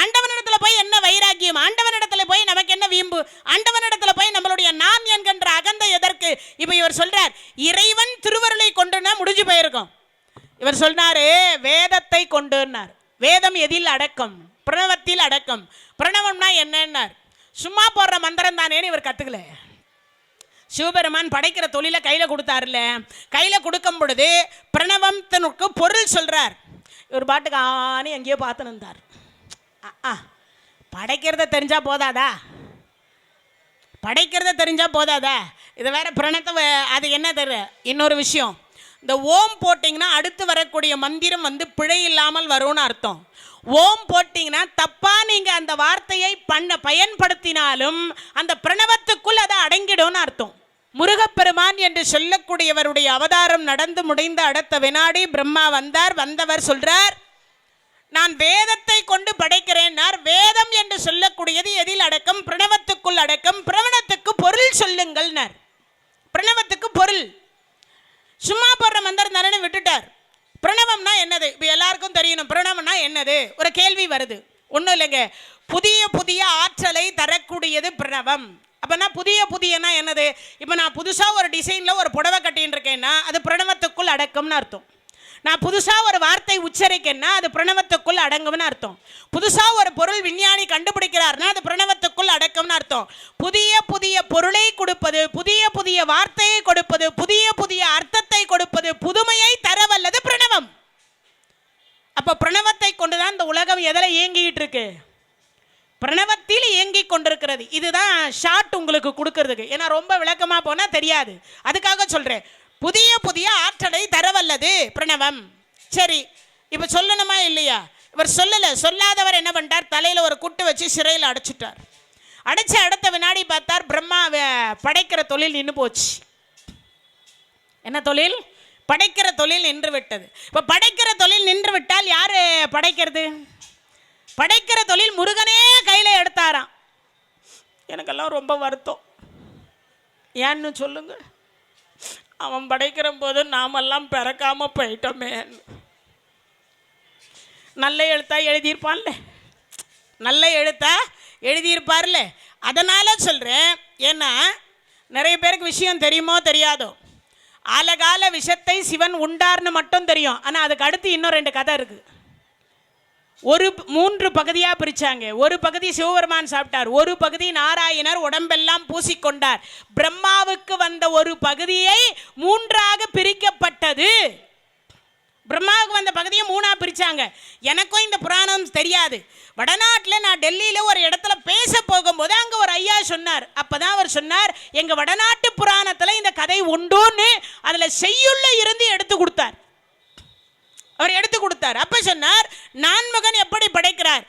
ஆண்டவனிடத்துல போய் என்ன வைராக்கியம், ஆண்டவனிடத்துல போய் நமக்கு என்ன வீம்பு, ஆண்டவனிடத்துல போய் நம்மளுடைய நான் என்கின்ற அகந்தை எதற்கு? இப்ப இவர் சொல்றார், இறைவன் திருவருளை கொண்டுனா முடிஞ்சு போயிருக்கும். இவர் சொன்னாரு வேதத்தை கொண்டுனார். வேதம் எதில் அடக்கம்? பிரணவத்தில் அடக்கம். பிரணவம்னா என்னன்னார், சும்மா போடுற மந்திரம் தானேன்னு இவர் கத்துக்கல. சிவபெருமான் படைக்கிற தொழிலை கையில கொடுத்தாருல்ல, கையில கொடுக்கும் பொழுது பிரணவத்தினுக்கு பொருள் சொல்றார். இவர் பாட்டுக்கு ஆனி எங்கேயோ பார்த்து நின்றார். படைக்கிறத தெரிஞ்சா போதாதா? படைக்கிறத தெரிஞ்சா போதாதா? இது வேற பிரணத்தை, அது என்ன தெரியல. இன்னொரு விஷயம், இந்த ஓம் போட்டிங்கன்னா அடுத்து வரக்கூடிய மந்திரம் பிழை இல்லாமல் வரும்னு அர்த்தம். ஓம் போட்டிங்கன்னா தப்பா நீங்க அந்த வார்த்தையை பயன்படுத்தினாலும் அந்த பிரணவத்துக்குள் அதை அடங்கிடும்னு அர்த்தம். முருகப்பெருமான் என்று சொல்லக்கூடியவருடைய அவதாரம் நடந்து முடிந்த அடுத்த வினாடி பிரம்மா வந்தார். வந்தவர் சொல்றார், நான் வேதத்தை கொண்டு படைக்கிறேன்னார். வேதம் என்று சொல்லக்கூடியது எதில் அடக்கம்? பிரணவத்துக்குள் அடக்கம். பிரணவத்துக்கு பொருள் சொல்லுங்கள்னார். பிரணவத்துக்கு பொருள் சும்மா போடுற மந்திரம் தானே விட்டுட்டார். பிரணவம்னா என்னது? இப்போ எல்லாருக்கும் தெரியணும். பிரணவம்னா என்னது? ஒரு கேள்வி வருது. ஒன்றும் இல்லைங்க, புதிய புதிய ஆற்றலை தரக்கூடியது பிரணவம். அப்போனா புதிய புதியனா என்னது? இப்போ நான் புதுசாக ஒரு டிசைனில் ஒரு புடவை கட்டின்னு இருக்கேன்னா அது பிரணவத்துக்குள் அடக்கம்னு அர்த்தம். நான் புதுசாக ஒரு வார்த்தை உச்சரிக்கேன்னா அது பிரணவத்துக்குள் அடங்கும்னு அர்த்தம். புதுசாக ஒரு பொருள் விஞ்ஞானி கண்டுபிடிக்கிறார்னா அது பிரணவத்துக்குள் அடக்கம்னு அர்த்தம். புதிய புதிய பொருளை கொடுப்பது, புதிய புதிய வார்த்தையை கொடுப்பது, புதிய புதிய அர்த்தத்தை கொடுப்பது, புதுமையை தரவல்லது பிரணவம். அப்போ பிரணவத்தை கொண்டுதான் இந்த உலகம் எதில் இயங்கிட்டு இருக்கு? பிரணவத்தில் இயங்கி கொண்டிருக்கிறது. இதுதான் ஷார்ட் உங்களுக்கு கொடுக்கறதுக்கு. ஏன்னா ரொம்ப விளக்கமாக போனால் தெரியாது, அதுக்காக சொல்கிறேன். புதிய புதிய ஆற்றலை தரவல்லது பிரணவம். சரி, இப்போ சொல்லணுமா இல்லையா? இவர் சொல்லலை. சொல்லாதவர் என்ன பண்ணிட்டார்? தலையில் ஒரு குட்டு வச்சு சிறையில் அடைச்சிட்டார். அடைச்ச அடுத்த வினாடி பார்த்தார், பிரம்மா படைக்கிற தொழில் நின்று போச்சு. என்ன தொழில்? படைக்கிற தொழில் நின்று விட்டது. இப்போ படைக்கிற தொழில் நின்று விட்டால் யார் படைக்கிறது? படைக்கிற தொழில் முருகனே கையில் எடுத்தாராம். எனக்கெல்லாம் ரொம்ப வருத்தம். ஏன்னு சொல்லுங்க. அவன் படைக்கிற போது நாமெல்லாம் பிறக்காம போயிட்டோமே. நல்ல எழுத்தா எழுதியிருப்பான்ல, நல்ல எழுத்தா எழுதியிருப்பார்ல. அதனால சொல்கிறேன். ஏன்னா நிறைய பேருக்கு விஷயம் தெரியுமோ தெரியாதோ, ஆலகால விஷத்தை சிவன் உண்டார்னு மட்டும் தெரியும். ஆனால் அதுக்கு அடுத்து இன்னும் 2 கதை இருக்குது. 3 பகுதியாக பிரித்தாங்க. ஒரு பகுதி சிவபெருமான் சாப்பிட்டார், ஒரு பகுதி நாராயணர் உடம்பெல்லாம் பூசிக்கொண்டார். பிரம்மாவுக்கு வந்த ஒரு பகுதியை 3ஆக பிரிக்கப்பட்டது. பிரம்மாவுக்கு வந்த பகுதியை 3ஆக பிரித்தாங்க. எனக்கும் இந்த புராணம் தெரியாது. வடநாட்டில் நான் டெல்லியில் ஒரு இடத்துல பேச போகும்போது அங்கே ஒரு ஐயா சொன்னார். அப்போ தான் அவர் சொன்னார், எங்கள் வடநாட்டு புராணத்தில் இந்த கதை உண்டுன்னு அதில் செய்யுள்ள இருந்து எடுத்து கொடுத்தார். அவர் எடுத்து கொடுத்தார். அப்போ சொன்னார், நான்முகன் எப்படி படைக்கிறார்?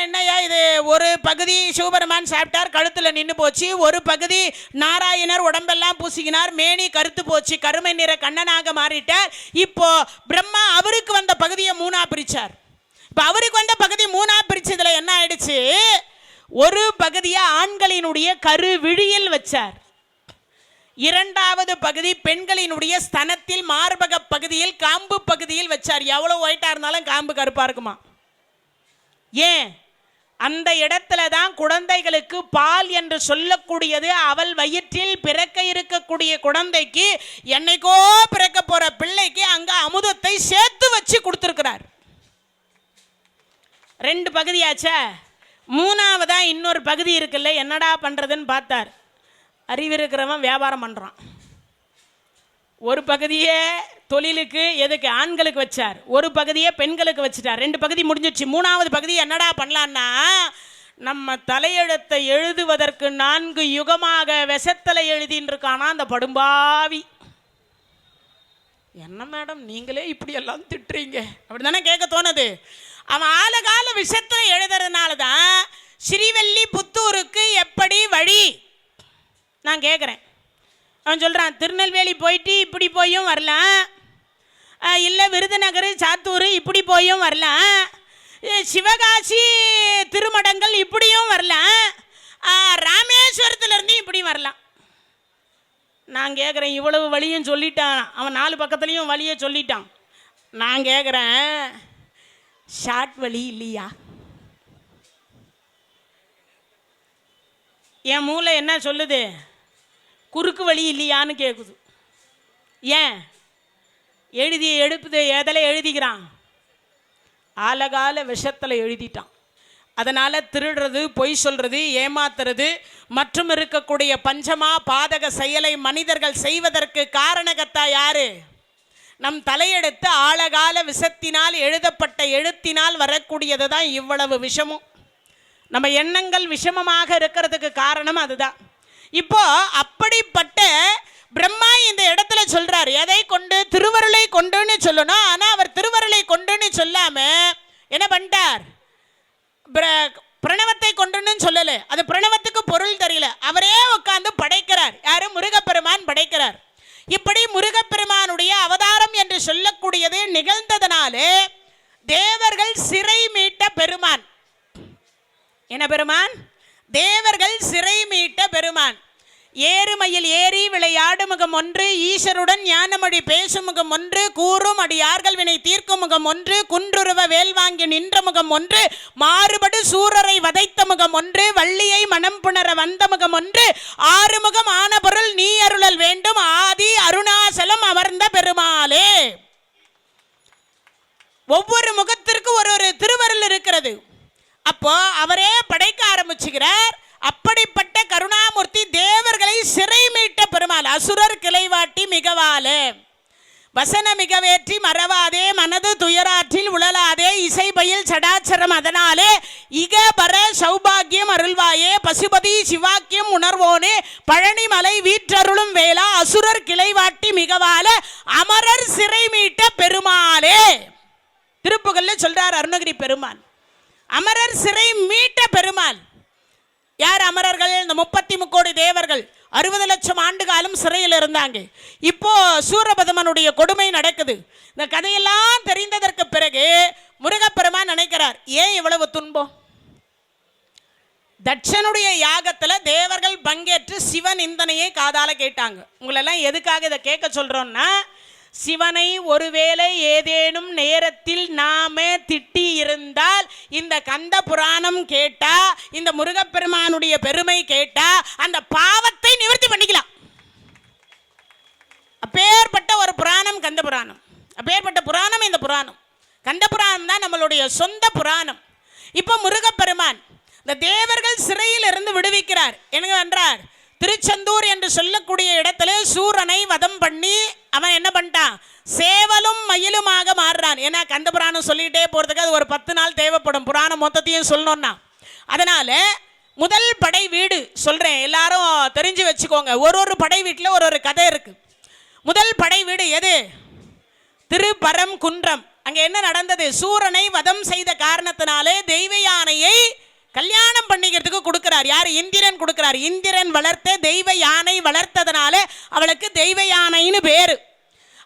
என்னையா இது? ஒரு பகுதி சிவபெருமான் சாப்பிட்டார், கழுத்தில் நின்று போச்சு. ஒரு பகுதி நாராயணர் உடம்பெல்லாம் பூசிக்கினார், மேனி கருத்து போச்சு, கருமை நிற கண்ணனாக மாறிட்டார். இப்போ பிரம்மா அவருக்கு வந்த பகுதியை 3ஆக பிரித்தார். இப்போ அவருக்கு வந்த பகுதி 3ஆக பிரிச்சதுல என்ன ஆயிடுச்சு? ஒரு பகுதியை ஆண்களினுடைய கரு விழியில் வச்சார். 2வது பகுதி பெண்களினுடைய ஸ்தனத்தில், மார்பக பகுதியில், காம்பு பகுதியில் வச்சார். எவ்வளோ ஒயிட்டாக இருந்தாலும் காம்பு கருப்பாக இருக்குமா? ஏன்? அந்த இடத்துல தான் குழந்தைகளுக்கு பால் என்று சொல்லக்கூடியது. அவள் வயிற்றில் பிறக்க இருக்கக்கூடிய குழந்தைக்கு, என்னைக்கோ பிறக்க போற பிள்ளைக்கு அங்க அமுதத்தை சேர்த்து வச்சு கொடுத்துருக்கிறார். 2 பகுதியாச்சா? 3ஆவதா இன்னொரு பகுதி இருக்குல்ல, என்னடா பண்றதுன்னு பார்த்தார். அறிவு இருக்கிறவன் வியாபாரம் பண்ணுறான். ஒரு பகுதியே தொழிலுக்கு எதுக்கு ஆண்களுக்கு வச்சார், ஒரு பகுதியை பெண்களுக்கு வச்சுட்டார். 2 பகுதி முடிஞ்சிச்சு. 3ஆவது பகுதி என்னடா பண்ணலான்னா, நம்ம தலையெழுத்தை எழுதுவதற்கு 4 யுகமாக விஷத்தலை எழுதின்னு இருக்கானா அந்த படும்பாவி. என்ன மேடம் நீங்களே இப்படி எல்லாம் திட்டுறீங்க அப்படி தானே கேட்க தோணுது. அவன் ஆலகால விஷத்தில் எழுதுறதுனால தான் ஸ்ரீவல்லி புத்தூருக்கு எப்படி வழி நான் கேட்குறேன். அவன் சொல்கிறான், திருநெல்வேலி போயிட்டு இப்படி போயும் வரலாம், இல்லை விருதுநகர் சாத்தூர் இப்படி போயும் வரலாம், சிவகாசி திருமடங்கள் இப்படியும் வரலாம், ராமேஸ்வரத்துலேருந்து இப்படி வரலாம். நான் கேட்குறேன், இவ்வளவு வழியும் சொல்லிட்டான், அவன் 4 பக்கத்துலேயும் வழியை சொல்லிட்டான். நான் கேட்குறேன், ஷார்ட் வழி இல்லையா? என் மூளை என்ன சொல்லுது? குறுக்கு வழி இல்லையான்னு கேட்குது. ஏன்? எடுப்புது எதில் எழுதிக்கிறான்? ஆலகால விஷத்தில் எழுதிட்டான். அதனால் திருடுறது, பொய் சொல்கிறது, ஏமாத்துறது மற்றும் இருக்கக்கூடிய பஞ்சமா பாதக செயலை மனிதர்கள் செய்வதற்கு காரணகத்தா யாரு? நம் தலையெடுத்து ஆழகால விஷத்தினால் எழுதப்பட்ட எழுத்தினால் வரக்கூடியது தான் இவ்வளவு விஷமும். நம்ம எண்ணங்கள் விஷமமாக இருக்கிறதுக்கு காரணம் அதுதான். இப்போ அப்படிப்பட்ட பிரம்மா இந்த இடத்துல சொல்றார், எதை கொண்டு? திருவருளை கொண்டுன்னு சொல்லணும். ஆனால் அவர் திருவருளை கொண்டுன்னு சொல்லாம என்ன பண்ணிட்டார்? பிரணவத்தை கொண்டுன்னு சொல்லல. அது பிரணவத்துக்கு பொருள் தெரியல. அவரே உட்கார்ந்து படைக்கிறார். யாரு? முருகப்பெருமான் படைக்கிறார். இப்படி முருகப்பெருமானுடைய அவதாரம் என்று சொல்லக்கூடியது நிகழ்ந்ததனாலே தேவர்கள் சிறை மீட்ட பெருமான். என்ன பெருமான்? தேவர்கள் சிறை மீட்ட பெருமான். ஏறுமையில் ஏறி விளையாடு முகம் ஒன்று, ஈஸ்வருடன் ஞானமொழி பேசும் முகம் ஒன்று, கூறும் அடியார்கள் வினை தீர்க்கும் முகம் ஒன்று, குன்றுருவ வேல் வாங்கி நின்ற முகம் ஒன்று, மாறுபடு சூரரை வதைத்த முகம் ஒன்று, வள்ளியை மனம் புணர வந்த முகம் ஒன்று, ஆறுமுகம் ஆன பொருள் நீ அருளல் வேண்டும், ஆதி அருணாசலம் அமர்ந்த பெருமாளே. ஒவ்வொரு முகத்திற்கு ஒரு திருவருள் இருக்கிறது. அப்போ அவரே படைக்க ஆரம்பிச்சுக்கிறார். அப்படிப்பட்ட கருணாமூர்த்தி தேவர்களை சிறை மீட்ட பெருமாள். அசுரர் கிளைவாட்டி மிகவால வசன மிகவேற்றி மறவாதே, மனது துயராற்றில் உழலாதே, இசை பயில் சடாச்சரம் அதனாலே இகபர சௌபாகியம் அருள்வாயே, பசுபதி சிவாக்கியம் உணர்வோனே, பழனிமலை வீற்றருளும் வேளா, அசுரர் கிளைவாட்டி மிகவால அமரர் சிறை மீட்ட பெருமாளே. திருப்புகள்ல சொல்றார் அருணகிரி பெருமான், அமரர் சிறை மீட்ட பெருமாள். யார் அமரர்கள்? இந்த 33 கோடி தேவர்கள் 60 லட்சம் ஆண்டு காலம் சிறையில் இருந்தாங்க. இப்போ சூரபதமனுடைய கொடுமை நடக்குது. இந்த கதையெல்லாம் தெரிந்ததற்கு பிறகு முருகப்பெருமான் நினைக்கிறார், ஏன் இவ்வளவு துன்பம்? தட்சனுடைய யாகத்தில் தேவர்கள் பங்கேற்று சிவன் நிந்தனையை காதால கேட்டாங்க. உங்களெல்லாம் எதுக்காக இதை கேட்க சொல்றோம்னா, சிவனை ஒருவேளை ஏதேனும் நேரத்தில் நாம திட்டி இருந்தால் இந்த கந்த புராணம் கேட்டா, இந்த முருகப்பெருமானுடைய பெருமை கேட்டா அந்த பாவத்தை நிவர்த்தி பண்ணிக்கலாம். அப்பேற்பட்ட ஒரு புராணம் கந்த புராணம். அப்பேற்பட்ட புராணம் இந்த புராணம். கந்த புராணம் தான் நம்மளுடைய சொந்த புராணம். இப்போ முருகப்பெருமான் இந்த தேவர்கள் சிறையில் இருந்து விடுவிக்கிறார். என்ன என்றார்? திருச்செந்தூர் என்று சொல்லக்கூடிய இடத்துல சூரனை வதம் பண்ணி அவன் என்ன பண்ணிட்டான்? சேவலும் மயிலுமாக மாறுறான். ஏன்னா கந்த புராணம் சொல்லிட்டே போறதுக்கு அது ஒரு 10 நாள் தேவைப்படும், புராணம் மொத்தத்தையும் சொல்லணும்னா. அதனால முதல் படை வீடு சொல்றேன், எல்லாரும் தெரிஞ்சு வச்சுக்கோங்க. ஒரு படை வீட்டில் ஒரு கதை இருக்கு. முதல் படை வீடு எது? திருப்பரங்குன்றம். அங்க என்ன நடந்தது? சூரனை வதம் செய்த காரணத்தினாலே தெய்வ யானையை கல்யாணம் பண்ணிக்கிறதுக்கு கொடுக்கிறார். யார்? இந்திரன் கொடுக்கிறார். இந்திரன் வளர்த்த தெய்வ யானை வளர்த்ததுனால அவளுக்கு தெய்வ யானைன்னு பேரு.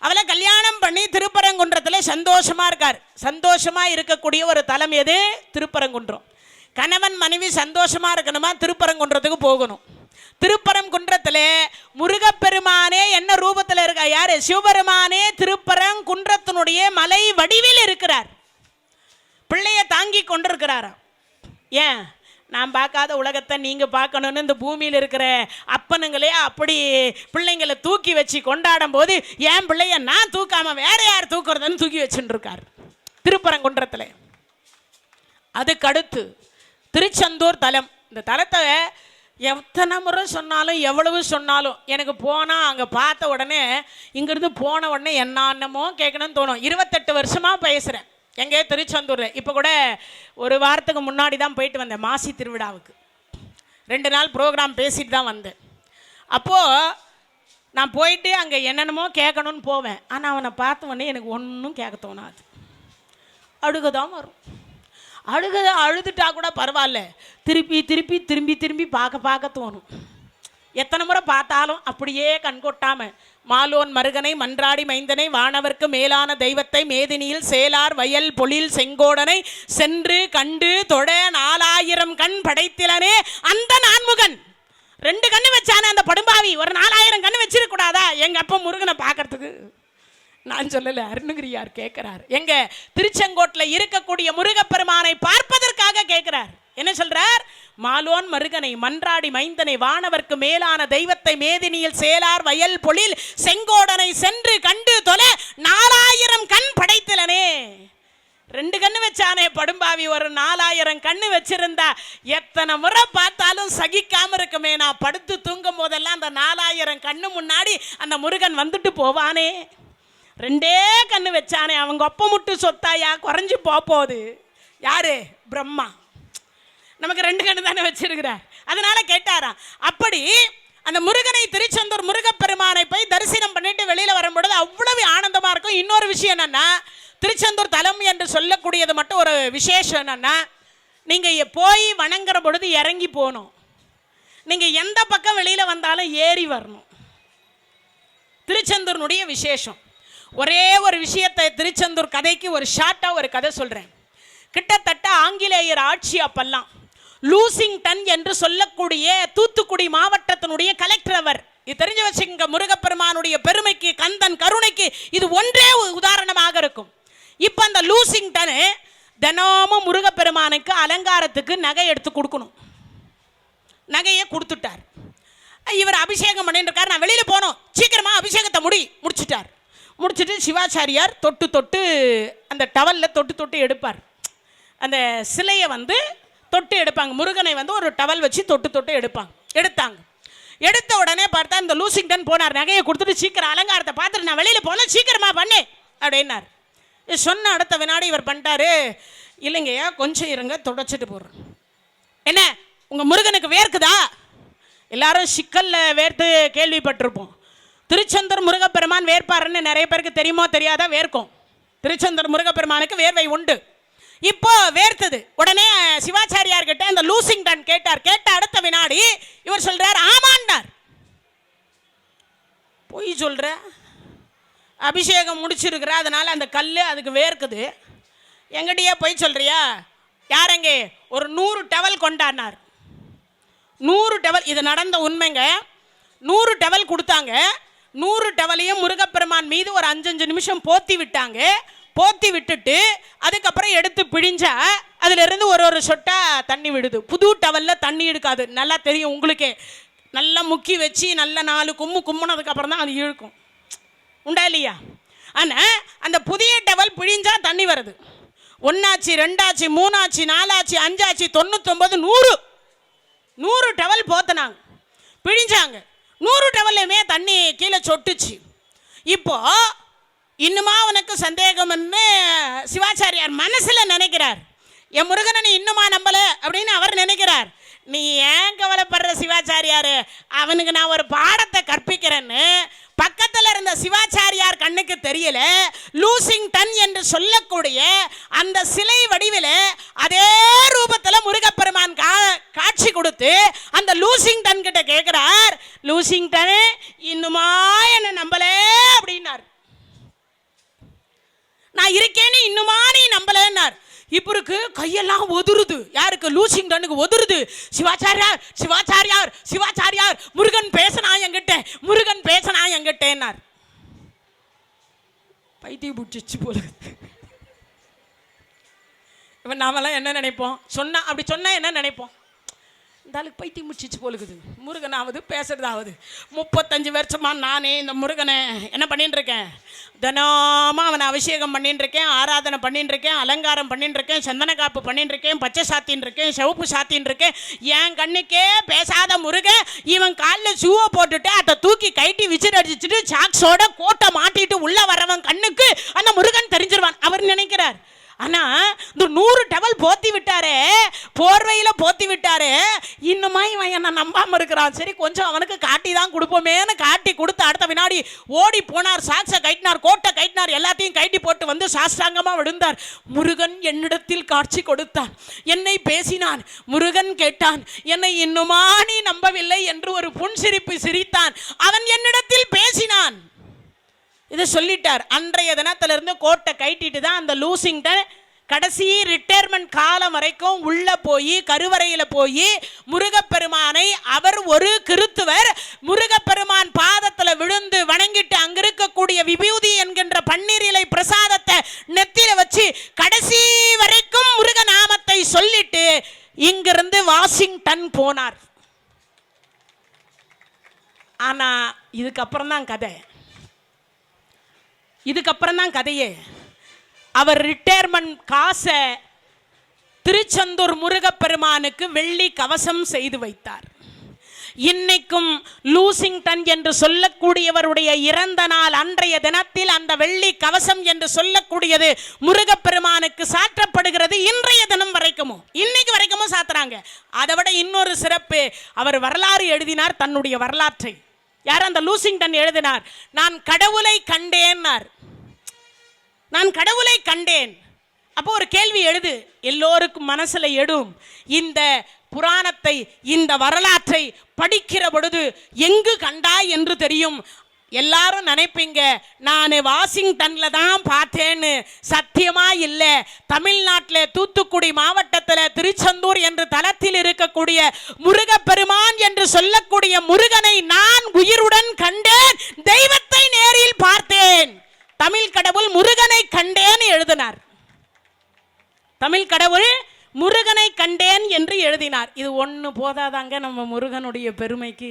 அவளை கல்யாணம் பண்ணி திருப்பரங்குன்றத்தில் சந்தோஷமா இருக்கார். சந்தோஷமா இருக்கக்கூடிய ஒரு தலம் எது? திருப்பரங்குன்றம். கணவன் மனைவி சந்தோஷமா இருக்கணுமா? திருப்பரங்குன்றத்துக்கு போகணும். திருப்பரங்குன்றத்தில் முருகப்பெருமானே என்ன ரூபத்தில் இருக்கா? யாரு? சிவபெருமானே திருப்பரங்குன்றத்தினுடைய மலை வடிவில் இருக்கிறார். பிள்ளைய தாங்கி கொண்டிருக்கிறாராம். ஏன்? நான் பார்க்காத உலகத்தை நீங்கள் பார்க்கணுன்னு இந்த பூமியில் இருக்கிற அப்பனுங்களே அப்படி பிள்ளைங்களை தூக்கி வச்சு கொண்டாடும் போது என் பிள்ளைய நான் தூக்காம வேற யார் தூக்குறதுன்னு தூக்கி வச்சுட்டு இருக்கார் திருப்பரங்குன்றத்தில். அதுக்கடுத்து திருச்செந்தூர் தலம். இந்த தலத்தை எத்தனை முறை சொன்னாலும் எவ்வளவு சொன்னாலும் எனக்கு போனால் அங்கே பார்த்த உடனே இங்கிருந்து போன உடனே என்னமோ கேட்கணும்னு தோணும். 28 வருஷமாக பேசுகிறேன் எங்கே? திருச்செந்தூரில். இப்போ கூட ஒரு வாரத்துக்கு முன்னாடி தான் போயிட்டு வந்தேன் மாசி திருவிழாவுக்கு. 2 நாள் ப்ரோக்ராம் பேசிட்டு தான் வந்தேன். அப்போது நான் போயிட்டு அங்கே என்னென்னமோ கேட்கணும்னு போவேன். ஆனால் அவனை பார்த்த உடனே எனக்கு ஒன்றும் கேட்க தோணாது. அழுகதான் வரும். அழுதுட்டா கூட பரவாயில்ல, திரும்பி பார்க்க தோணும். எத்தனை முறை பார்த்தாலும் அப்படியே கண்கொட்டாமல் மாலோன் மருகனை மன்றாடி மைந்தனை வானவர்க்கு மேலான தெய்வத்தை மேதினியில் சேலார் வயல் பொழில் செங்கோடனை சென்று கண்டு தொட 4000 கண் படைத்திலனே அந்த நான்முகன். 2 கண்ணு வச்சானே அந்த படும்பாவி, ஒரு 4000 கண்ணு வச்சிருக்க கூடாதா எங்க அப்பா முருகனை பார்க்கறதுக்கு? நான் சொல்லல, அருணகிரியார் கேட்கிறார். எங்க திருச்செங்கோட்டில் இருக்கக்கூடிய முருகப்பெருமானை பார்ப்பதற்காக கேட்கிறார். என்ன சொல்றார்? மாலோன் மருகனை மன்றாடி மைந்தனை வானவர்க்கு மேலான தெய்வத்தை மேதினியில் சேலார் வயல் பொழில் செங்கோடனை சென்று கண்டு தொலை 4000 கண் படைத்தலனே. 2 கண்ணு வச்சானே படும்பாவி, ஒரு 4000 கண்ணு வச்சிருந்தா எத்தனை முறை பார்த்தாலும் சகிக்காம இருக்குமே. நான் படுத்து தூங்கும் போதெல்லாம் அந்த 4000 கண்ணு முன்னாடி அந்த முருகன் வந்துட்டு போவானே. 2 கண்ணு வச்சானே, அவங்க ஒப்ப முட்டு சொத்தாயா குறைஞ்சு போகுது. யாரு? பிரம்மா. நமக்கு 2 கண்ணு தானே வச்சிருக்கிறார். அதனால கேட்டாராம். அப்படி அந்த முருகனை, திருச்செந்தூர் முருகப்பெருமானை போய் தரிசனம் பண்ணிட்டு வெளியில வரும்பொழுது அவ்வளவு ஆனந்தமா இருக்கும். இன்னொரு விஷயம் என்னன்னா, திருச்செந்தூர் தலம் என்று சொல்லக்கூடியது மட்டும் ஒரு விசேஷம் என்னன்னா, நீங்க போய் வணங்குற பொழுது இறங்கி போகணும். நீங்க எந்த பக்கம் வெளியில வந்தாலும் ஏறி வரணும். திருச்செந்தூர்னுடைய விசேஷம். ஒரே ஒரு விஷயத்தை திருச்செந்தூர் கதைக்கு ஒரு ஷார்ட்டா ஒரு கதை சொல்றேன். கிட்டத்தட்ட ஆங்கிலேயர் ஆட்சி அப்பெல்லாம் லூசிங்டன் என்று சொல்லக்கூடிய தூத்துக்குடி மாவட்டத்தினுடைய கலெக்டர் அவர். இது தெரிஞ்சு வச்சுக்கோங்க, முருகப்பெருமானுடைய பெருமைக்கு, கந்தன் கருணைக்கு இது ஒன்றே உதாரணமாக இருக்கும். இப்போ அந்த லூசிங்டன் தினமும் முருகப்பெருமானுக்கு அலங்காரத்துக்கு நகை எடுத்து கொடுக்கணும். நகையை கொடுத்துட்டார். இவர் அபிஷேகம் பண்ணிட்டு இருக்கார். நான் வெளியில் போனோம், சீக்கிரமா அபிஷேகத்தை முடிச்சுட்டார். முடிச்சுட்டு சிவாச்சாரியார் தொட்டு தொட்டு அந்த டவலில் தொட்டு தொட்டு எடுப்பார். அந்த சிலையை வந்து தொட்டு எடுப்பாங்க. முருகனை வந்து ஒரு டவல் வச்சு தொட்டு தொட்டு எடுத்தாங்க. எடுத்த உடனே பார்த்தா இந்த லூசிங்டன் போனார். நகையை கொடுத்துட்டு சீக்கிரம் அலங்காரத்தை பார்த்துட்டு நான் வெளியில் போனேன், சீக்கிரமா பண்ணு அப்படின்னார். சொன்ன அடுத்த வினாடி இவர் பண்ணிட்டாரு. இல்லைங்கய்யா கொஞ்சம் இருங்க, தொடச்சிட்டு போடுறேன். என்ன உங்கள் முருகனுக்கு வேர்க்குதா? எல்லாரும் சிக்கலில் வேர்த்து கேள்விப்பட்டிருப்போம். திருச்செந்தூர் முருகப்பெருமான் வேர்ப்பாருன்னு நிறைய பேருக்கு தெரியுமோ தெரியாதா? வேர்க்கும். திருச்செந்தூர் முருகப்பெருமானுக்கு வேர்வை உண்டு. இப்போ வேர்த்தது. உடனே சிவாச்சாரியார் கிட்ட அந்த லூசிங்டன் கேட்டார். கேட்ட அடுத்த வினாடி இவர் சொல்றார் ஆமாண்டார். பொய் சொல்ற, அபிஷேகம் முடிச்சிருக்கிற, அதனால அந்த கல் அதுக்கு வேர்க்குது, எங்கிட்டயே பொய் சொல்றியா? யாரங்கே ஒரு 100 டவல் கொண்டாடினார். 100 டவல், இது நடந்த உண்மைங்க. 100 டவல் கொடுத்தாங்க. 100 டவலையும் முருகப்பெருமான் மீது ஒரு 5 நிமிஷம் போத்தி விட்டாங்க. போத்தி விட்டுட்டு அதுக்கப்புறம் எடுத்து பிழிஞ்சா அதுல இருந்து ஒரு சொட்டா தண்ணி விடுது. புது டவல்ல தண்ணி எடுக்காது, நல்லா தெரியும் உங்களுக்கே. நல்லா முக்கி வச்சு நல்ல 4 கும்முனதுக்கு அப்புறம் தான் அது இழுக்கும், உண்டா இல்லையா? ஆனா அந்த புதிய டவல் பிழிஞ்சா தண்ணி வருது. 1 ஆச்சு, 2 ஆச்சு, 3 ஆச்சு, 4 ஆச்சு, 5 ஆச்சு, 99, 100 டவல் போத்தனாங்க, பிழிஞ்சாங்க. 100 டவல்லையுமே தண்ணி கீழே சொட்டுச்சு. இப்போ இன்னுமா உனக்கு சந்தேகம்னு சிவாச்சாரியார் மனசுல நினைக்கிறார். என் முருகனை நீ இன்னுமா நம்பல அப்படின்னு அவர் நினைக்கிறார். நீ ஏன் கவலைப்படுற சிவாச்சாரியாரு, அவனுக்கு நான் ஒரு பாடத்தை கற்பிக்கிறேன்னு பக்கத்தில் இருந்த சிவாச்சாரியார் கண்ணுக்கு தெரியல. லூசிங்டன் என்று சொல்லக்கூடிய அந்த சிலை வடிவில் அதே ரூபத்தில் முருகப்பெருமான் காட்சி கொடுத்து அந்த லூசிங்டன் கிட்ட கேட்கிறார், லூசிங்டன் இன்னுமா என்ன நம்பல அப்படின்னார். நான் இருக்கேன்னு இன்னுமா நீ நம்பலன்னார். இவருக்கு கையெல்லாம் ஒதுருது. யாருக்கு? லூசிங்டனுக்கு ஒதுருது. சிவாச்சாரியார் சிவாச்சாரியார் சிவாச்சாரியார் முருகன் பேசினா என்கிட்ட, முருகன் பேசினா என்கிட்டேன்னார். பைத்தியம் பிடிச்சிச்சு போல. இவன் நாமெல்லாம் என்ன நினைப்போம்? அப்படி சொன்னா என்ன நினைப்போம்? இந்த ஆளுக்கு பைத்தியம் முடிச்சிச்சு போலுக்குது. முருகனாவது பேசுறதாவது. 35 வருஷமா நானே இந்த முருகனை என்ன பண்ணிட்டு இருக்கேன்? தினமும் அவனை அபிஷேகம் பண்ணிட்டு இருக்கேன், ஆராதனை பண்ணிட்டு இருக்கேன், அலங்காரம் பண்ணிட்டு இருக்கேன், சந்தன காப்பு பண்ணிட்டு இருக்கேன், பச்சை சாத்தின்னு இருக்கேன், சிவப்பு சாத்தின்னு இருக்கேன். என் கண்ணுக்கே பேசாத முருகன் இவன் காலில் ஷூவை போட்டுட்டு அதை தூக்கி கைட்டி விசிறு அடிச்சுட்டு சாக்ஸோட கோட்டை மாட்டிட்டு உள்ள வரவன் கண்ணுக்கு அந்த முருகன் தெரிஞ்சிருவான் அவர் நினைக்கிறார். ஆனா இந்த 100 டவல் போத்தி விட்டாரே, போர்வையில போத்தி விட்டாரே, இன்னுமா இவன் என்ன நம்பாம இருக்கிறான். சரி கொஞ்சம் அவனுக்கு காட்டி தான் கொடுப்போமேன்னு காட்டி கொடுத்து அடுத்த வினாடி ஓடி போனார். சாக்ஸை கைட்டினார், கோட்டை கைட்டினார், எல்லாத்தையும் கைட்டி போட்டு வந்து சாஷ்டாங்கமா விழுந்தார். முருகன் என்னிடத்தில் காட்சி கொடுத்தான், என்னை பேசினான். முருகன் கேட்டான், என்னை இன்னுமா நீ நம்பவில்லை என்று ஒரு புன்சிரிப்பு சிரித்தான். அவன் என்னிடத்தில் பேசினான். இதை சொல்லிட்டார். அன்றைய தினத்திலிருந்து கோட்டை கைட்டிட்டு தான் அந்த லூசிங்டன் கடைசி ரிட்டையர்மெண்ட் காலம் வரைக்கும் உள்ள போய் கருவறையில் போய் முருகப்பெருமானை, அவர் ஒரு கிறித்துவர், முருகப்பெருமான் பாதத்தில் விழுந்து வணங்கிட்டு அங்க இருக்கக்கூடிய விபூதி என்கின்ற பன்னீர் இலை பிரசாதத்தை நெத்தியில வச்சு கடைசி வரைக்கும் முருக நாமத்தை சொல்லிட்டு இங்கிருந்து வாஷிங்டன் போனார். ஆனா இதுக்கப்புறம் தான் கதை, இதுக்கப்புறம் தான் கதையே. அவர் ரிட்டையர்மெண்ட் காசை திருச்செந்தூர் முருகப்பெருமானுக்கு வெள்ளி கவசம் செய்து வைத்தார். இன்னைக்கும் லூசிங்டன் என்று சொல்லக்கூடியவருடைய இறந்த நாள் அன்றைய தினத்தில் அந்த வெள்ளி கவசம் என்று சொல்லக்கூடியது முருகப்பெருமானுக்கு சாற்றப்படுகிறது. இன்றைய தினம் வரைக்கும், இன்னைக்கு வரைக்கும் சாத்துறாங்க. அதை விட இன்னொரு சிறப்பு, அவர் வரலாறு எழுதினார். தன்னுடைய வரலாற்றை யார்? அந்த லூசிங்டன் எழுதினார். நான் கடவுளை கண்டேன்னார். நான் கடவுளை கண்டேன். அப்போ ஒரு கேள்வி எழுது, எல்லோருக்கும் மனசுல எடும். இந்த புராணத்தை, இந்த வரலாற்றை படிக்கிற பொழுது எங்கு கண்டாய் என்று தெரியும். எல்லாரும் நினைப்பீங்க நான் வாஷிங்டன்ல தான் பார்த்தேன்னு. சத்தியமா இல்லை. தமிழ்நாட்டில் தூத்துக்குடி மாவட்டத்தில் திருச்செந்தூர் என்ற தலத்தில் இருக்கக்கூடிய முருகப்பெருமான் என்று சொல்லக்கூடிய முருகனை நான் உயிருடன் கண்டேன், தெய்வத்தை நேரில் பார்த்தேன். தமிழ் கடவுள் முருகனை கண்டேன் எழுதினார். தமிழ் கடவுள் முருகனை கண்டேன் என்று எழுதினார். இது ஒன்று போதாதாங்க நம்ம முருகனுடைய பெருமைக்கு.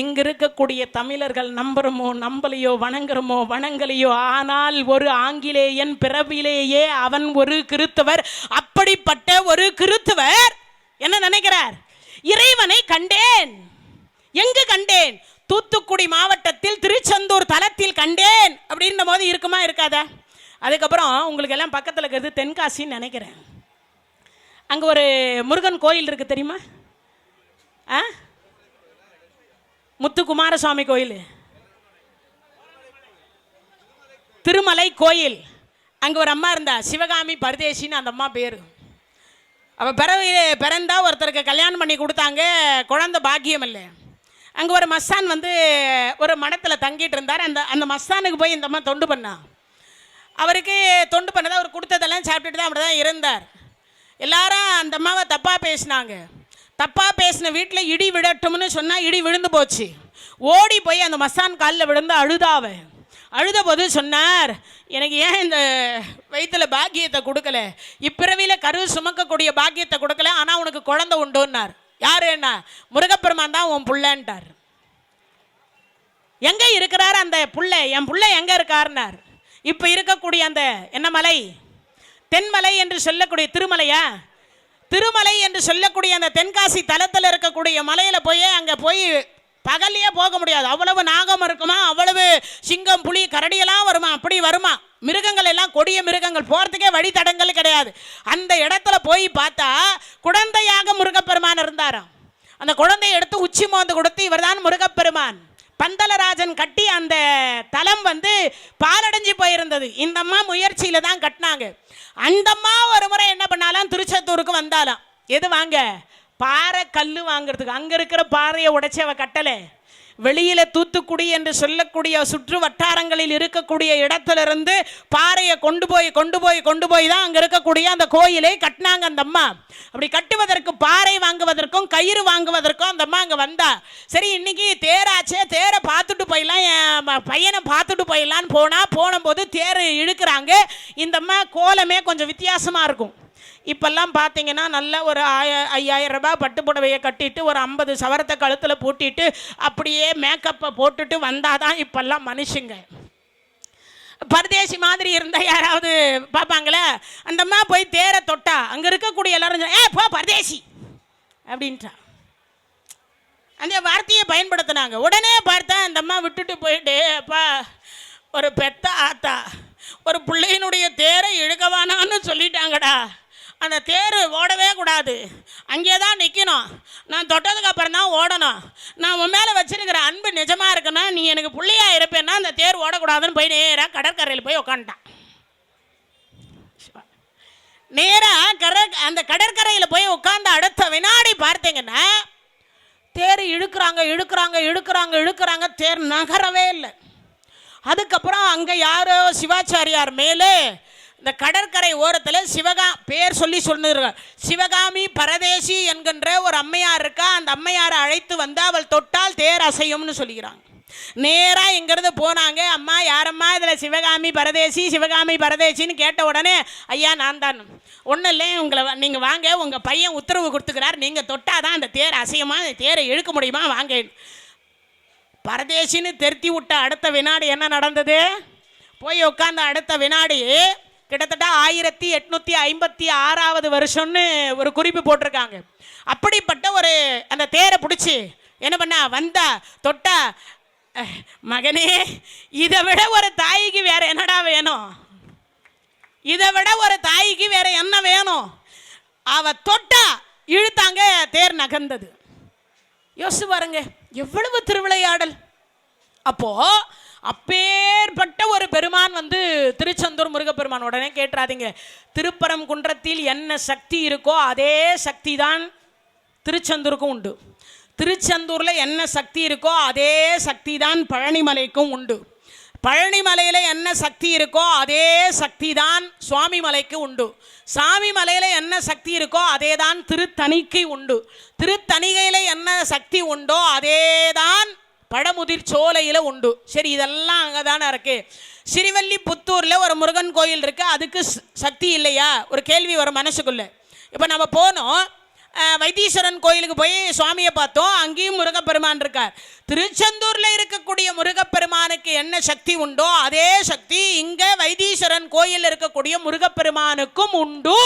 இங்க இருக்கக்கூடிய தமிழர்கள் நம்புறமோ நம்பலையோ, வணங்குறமோ வணங்கலையோ, ஆனால் ஒரு ஆங்கிலேயன் பிறவிலேயே அவன் ஒரு கிறித்தவர். அப்படிப்பட்ட ஒரு கிறித்தவர் என்ன நினைக்கிறார்? இறைவனை கண்டேன். எங்கு கண்டேன்? தூத்துக்குடி மாவட்டத்தில் திருச்செந்தூர் தலத்தில் கண்டேன் அப்படின்ற போது இருக்குமா இருக்காதா? அதுக்கப்புறம் உங்களுக்கு எல்லாம் பக்கத்தில் இருக்கிறது தென்காசின்னு நினைக்கிறேன். அங்கே ஒரு முருகன் கோயில் இருக்கு தெரியுமா? முத்துக்குமாரசுவாமி கோயில், திருமலை கோயில். அங்கே ஒரு அம்மா இருந்தா, சிவகாமி பரதேசின்னு அந்த அம்மா பேர். அவள் பிறந்தா ஒருத்தருக்கு கல்யாணம் பண்ணி கொடுத்தாங்க, குழந்தை பாக்கியம் இல்லை. அங்கே ஒரு மஸ்தான் வந்து ஒரு மடத்தில் தங்கிட்டு இருந்தார். அந்த மஸ்தானுக்கு போய் இந்த அம்மா தொண்டு பண்ணா. அவருக்கு தொண்டு பண்ணதை அவர் கொடுத்ததெல்லாம் சாப்பிட்டுட்டு தான் அப்படி தான் இருந்தார். எல்லாரும் அந்த அம்மாவை தப்பாக பேசினாங்க. தப்பாக பேசின வீட்டில் இடி விடட்டும்னு சொன்னால் இடி விழுந்து போச்சு. ஓடி போய் அந்த மஸ்தான் காலில் விழுந்து அழுதாவை. அழுத போது சொன்னார், எனக்கு ஏன் இந்த வயிற்றில் பாக்கியத்தை கொடுக்கல, இப்பிறவியில் கரு சுமக்கக்கூடிய பாக்கியத்தை கொடுக்கல, ஆனால் உனக்கு குழந்தை உண்டுன்னார். யாரு? என்ன? முருகப்பெருமான் தான் உன் புள்ளன்ட்டார். எங்க இருக்கிறார் அந்த புள்ள? என் புள்ள எங்க இருக்காருன்னார். இப்ப இருக்கக்கூடிய அந்த என்ன மலை, தென்மலை என்று சொல்லக்கூடிய திருமலையா, திருமலை என்று சொல்லக்கூடிய அந்த தென்காசி தலத்தில் இருக்கக்கூடிய மலையில போய் அங்க போய் பகல்லையே போக முடியாது. அவ்வளவு நாகம் இருக்குமா, அவ்வளவு சிங்கம் புலி கரடியெல்லாம் வருமா, அப்படி வருமா. மிருகங்கள் எல்லாம் கொடிய மிருகங்கள், போறதுக்கே வழித்தடங்கள் கிடையாது. அந்த இடத்துல போய் பார்த்தா குழந்தையாக முருகப்பெருமான் இருந்தாராம். அந்த குழந்தையை எடுத்து உச்சி மோந்து கொடுத்து இவர் தான் முருகப்பெருமான். பந்தலராஜன் கட்டி அந்த தலம் வந்து பாலடைஞ்சு போயிருந்தது. இந்த அம்மா முயற்சியில தான் கட்டினாங்க. அந்த அம்மா ஒரு முறை என்ன பண்ணாலும் திருச்செந்தூருக்கு வந்தாலாம். எது வாங்க? பாறை கல் வாங்கிறதுக்கு. அங்கே இருக்கிற பாறையை உடைச்சி அவ கட்டலை. வெளியில் தூத்துக்குடி என்று சொல்லக்கூடிய சுற்று வட்டாரங்களில் இருக்கக்கூடிய இடத்துலேருந்து பாறையை கொண்டு போய் தான் அங்கே இருக்கக்கூடிய அந்த கோயிலை கட்டினாங்க அந்த அம்மா. அப்படி கட்டுவதற்கு, பாறை வாங்குவதற்கும் கயிறு வாங்குவதற்கும் அந்த அம்மா அங்கே வந்தா. சரி, இன்னைக்கு தேராச்சே, தேரை பார்த்துட்டு போயிடலாம், என் பையனை பார்த்துட்டு போயிடலான்னு போனபோது தேர் இழுக்கிறாங்க. இந்த அம்மா கோலமே கொஞ்சம் வித்தியாசமாக இருக்கும். இப்பெல்லாம் பார்த்தீங்கன்னா நல்ல ஒரு 5000 ரூபாய் பட்டு புடவையை கட்டிட்டு ஒரு 50 சவரத்தை கழுத்தில் பூட்டிட்டு அப்படியே மேக்கப்பை போட்டுட்டு வந்தாதான் இப்பெல்லாம் மனுஷங்க. பரதேசி மாதிரி இருந்தால் யாராவது பார்ப்பாங்களே. அந்த அம்மா போய் தேரை தொட்டா அங்கே இருக்கக்கூடிய எல்லாரும் போ பரதேசி அப்படின்ட்டா. அந்த வார்த்தையை பயன்படுத்தினாங்க. உடனே பார்த்தா அந்த அம்மா விட்டுட்டு போயிட்டு, அப்பா ஒரு பெத்த ஆத்தா ஒரு பிள்ளையினுடைய தேரை இழுக்கவானான்னு சொல்லிட்டாங்கடா, அந்த தேர் ஓடவே கூடாது, அங்கே தான் நிற்கணும், நான் தொட்டதுக்கு அப்புறம் தான் ஓடணும், நான் உன் மேலே வச்சிருக்கிற அன்பு நிஜமாக இருக்குன்னா நீ எனக்கு பிள்ளையாக இருப்பேன்னா அந்த தேர் ஓடக்கூடாதுன்னு போய் நேராக கடற்கரையில் போய் உக்காந்துட்டான். நேராக அந்த கடற்கரையில் போய் உட்காந்து அடுத்த வினாடி பார்த்தீங்கன்னா தேர் இழுக்கிறாங்க, தேர் நகரவே இல்லை. அதுக்கப்புறம் அங்கே யாரோ சிவாச்சாரியார் மேலே இந்த கடற்கரை ஓரத்தில் பேர் சொல்லி சொன்னிருக்க சிவகாமி பரதேசி என்கின்ற ஒரு அம்மையார் இருக்கா. அந்த அம்மையாரை அழைத்து வந்து அவள் தொட்டால் தேர் அசையும்னு சொல்லிக்கிறாங்க. நேராக இங்கிருந்து போனாங்க. அம்மா யாரம்மா இதில் சிவகாமி பரதேசின்னு கேட்ட உடனே, ஐயா நான் தான், ஒன்றும் இல்லை, உங்களை நீங்கள் வாங்க, உங்கள் பையன் உத்தரவு கொடுத்துக்கிறார், நீங்கள் தொட்டாதான் அந்த தேர் அசையுமா, தேரை இழுக்க முடியுமா, வாங்க. பரதேசின்னு தெருத்தி விட்ட அடுத்த வினாடி என்ன நடந்தது? போய் உட்காந்து அடுத்த வினாடி கிட்டத்தட்ட 1856 வருஷம்னு ஒரு குறிப்பு போட்டிருக்காங்க. அப்படிப்பட்ட ஒரு அந்த தேரை பிடிச்சி என்ன பண்ணா, வந்தா தொட்டா, மகனே இதை விட ஒரு தாய்க்கு வேற என்னடா வேணும், இதை விட ஒரு தாய்க்கு வேற என்ன வேணும்? அவ தொட்டா இழுத்தாங்க, தேர் நகர்ந்தது. யோசிச்சு பாருங்க எவ்வளவு திருவிளையாடல். அப்போ அப்பேற்பட்ட ஒரு பெருமான் வந்து திருச்செந்தூர் முருகப்பெருமான். உடனே கேட்டுறாதீங்க, திருப்பரங்குன்றத்தில் என்ன சக்தி இருக்கோ அதே சக்தி தான் திருச்செந்தூருக்கும் உண்டு. திருச்செந்தூரில் என்ன சக்தி இருக்கோ அதே சக்தி தான் பழனிமலைக்கும் உண்டு. பழனிமலையில் என்ன சக்தி இருக்கோ அதே சக்தி தான் சுவாமி மலைக்கு உண்டு. சாமி மலையில் என்ன சக்தி இருக்கோ அதே தான் திருத்தணிக்கு உண்டு. திருத்தணிகையில் என்ன சக்தி உண்டோ அதே தான் பழமுதிர் சோலையில் உண்டு. சரி, இதெல்லாம் அங்கே தானே இருக்குது. ஸ்ரீவில்லிபுத்தூரில் ஒரு முருகன் கோயில் இருக்குது, அதுக்கு சக்தி இல்லையா? ஒரு கேள்வி வரும் மனசுக்குள்ளே. இப்போ நம்ம போனோம், வைத்தீஸ்வரன் கோயிலுக்கு போய் சுவாமியை பார்த்தோம், அங்கேயும் முருகப்பெருமான் இருக்கார். திருச்செந்தூரில் இருக்கக்கூடிய முருகப்பெருமானுக்கு என்ன சக்தி உண்டோ அதே சக்தி இங்கே வைத்தீஸ்வரன் கோயில் இருக்கக்கூடிய முருகப்பெருமானுக்கும் உண்டு.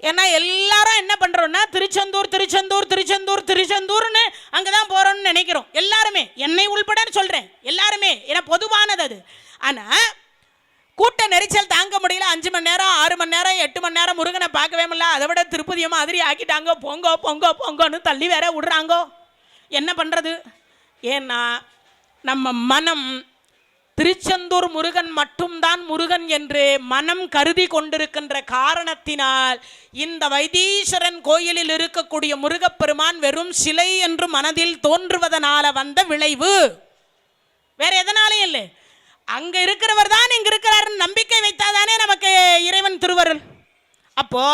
ஏன்னா எல்லாரும் என்ன பண்ணுறோம்னா திருச்செந்தூர் திருச்செந்தூர் திருச்செந்தூர் திருச்செந்தூர்னு அங்கே தான் போகிறோம்னு நினைக்கிறோம். எல்லாருமே, என்னை உள்பட சொல்கிறேன், எல்லாருமே, ஏன்னா பொதுவானது அது. ஆனால் கூட்ட நெரிச்சல் தாங்க முடியல, 5 மணி நேரம் 6 மணி நேரம் 8 மணி நேரம் முருகனை பார்க்கவே முடியல, அதை விட திருப்பதியை மாதிரி ஆக்கிட்டாங்க, பொங்கோ பொங்கோ பொங்கோன்னு தள்ளி வேற விடுறாங்கோ. என்ன பண்ணுறது? ஏன்னா நம்ம மனம் திருச்செந்தூர் முருகன் மட்டும்தான் முருகன் என்று மனம் கருதி கொண்டிருக்கின்ற காரணத்தினால் இந்த வைத்தீஸ்வரன் கோயிலில் இருக்கக்கூடிய முருகப்பெருமான் வெறும் சிலை என்று மனதில் தோன்றுவதனால வந்த விளைவு, வேற எதனாலே இல்லை. அங்க இருக்கிறவர் தான் இங்க இருக்கிறாருன்னு நம்பிக்கை வைத்தாதானே நமக்கு இறைவன் திருவருள். அப்போ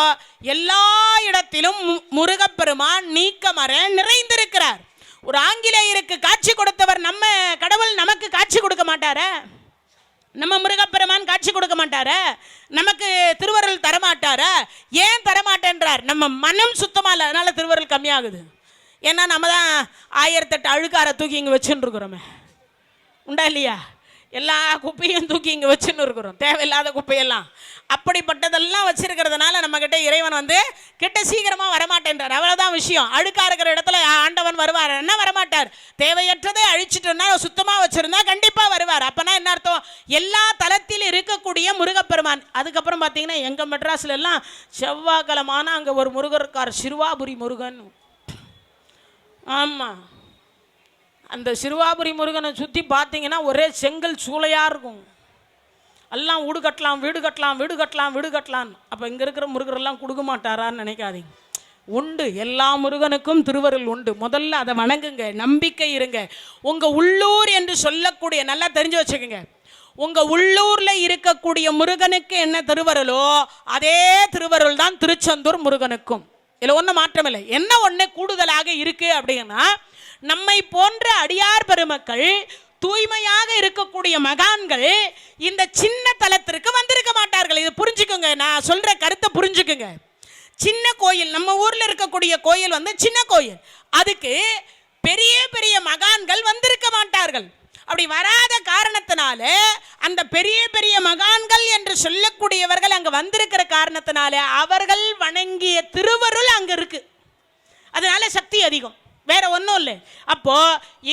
எல்லா இடத்திலும் முருகப்பெருமான் நீக்கமற நிறைந்திருக்கிறார். ஒரு ஆங்கிலேயருக்கு காட்சி கொடுத்தவர் நம்ம கடவுள் நமக்கு காட்சி கொடுக்க மாட்டாரா? நம்ம முருகப்பெருமான் காட்சி கொடுக்க மாட்டாரா? நமக்கு திருவருள் தரமாட்டாரா? ஏன் தரமாட்டேன்றார்? நம்ம மனம் சுத்தமா இல்லை, அதனால திருவருள் கம்மியாகுது. ஏன்னா நம்ம தான் 1008 அழுக்கார தூக்கி இங்கே வச்சுன்னு இருக்கிறோமே, உண்டா இல்லையா? எல்லா குப்பையும் தூக்கி இங்கே வச்சுன்னு இருக்கிறோம், தேவையில்லாத குப்பையெல்லாம். அப்படிப்பட்டதெல்லாம் வச்சிருக்கிறதுனால நம்மக்கிட்ட இறைவன் வந்து கிட்ட சீக்கிரமாக வரமாட்டேன்றார். அவ்வளோதான் விஷயம். அழுக்காக இருக்கிற இடத்துல ஆண்டவன் வருவார், என்ன வரமாட்டார். தேவையற்றதை அழிச்சிட்டோம்னா சுத்தமாக வச்சுருந்தா கண்டிப்பாக வருவார். அப்போனா என்ன அர்த்தம்? எல்லா தளத்தில் இருக்கக்கூடிய முருகப்பெருமான். அதுக்கப்புறம் பார்த்தீங்கன்னா எங்கள் மெட்ராஸில் எல்லாம் செவ்வாய்க்கிழமான அங்கே ஒரு முருகர் இருக்கார், சிறுவாபுரி முருகன். ஆமாம், அந்த சிறுவாபுரி முருகனை சுற்றி பார்த்தீங்கன்னா ஒரே செங்கல் சூளையாக இருக்கும். எல்லாம் வீடு கட்டலாம் வீடு கட்டலாம் வீடு கட்டலாம் வீடு கட்டலாம். அப்போ இங்கே இருக்கிற முருகரெல்லாம் கொடுக்க மாட்டாரான்னு நினைக்காதீங்க. உண்டு, எல்லா முருகனுக்கும் திருவருள் உண்டு. முதல்ல அதை வணங்குங்க, நம்பிக்கை இருங்க. உங்கள் உள்ளூர் என்று சொல்லக்கூடிய, நல்லா தெரிஞ்சு வச்சுக்கோங்க, உங்கள் உள்ளூரில் இருக்கக்கூடிய முருகனுக்கு என்ன திருவருளோ அதே திருவருள் தான் திருச்செந்தூர் முருகனுக்கும். இதில் ஒன்றும் மாற்றம் இல்லை. என்ன ஒன்று கூடுதலாக இருக்குது அப்படின்னா, நம்மை போன்ற அடியார் பெருமக்கள், தூய்மையாக இருக்கக்கூடிய மகான்கள் இந்த சின்ன தலத்திற்கு வந்திருக்க மாட்டார்கள். இது புரிஞ்சுக்குங்க, நான் சொல்ற கருத்தை புரிஞ்சுக்குங்க. சின்ன கோயில், நம்ம ஊர்ல இருக்கக்கூடிய கோயில் வந்து சின்ன கோயில், அதுக்கு பெரிய பெரிய மகான்கள் வந்திருக்க மாட்டார்கள். அப்படி வராத காரணத்தினால அந்த பெரிய பெரிய மகான்கள் என்று சொல்லக்கூடியவர்கள் அங்க வந்திருக்கிற காரணத்தினால அவர்கள் வணங்கிய திருவருள் அங்க இருக்கு. அதனால சக்தி அதிகம், வேற ஒன்றும் இல்லை. அப்போ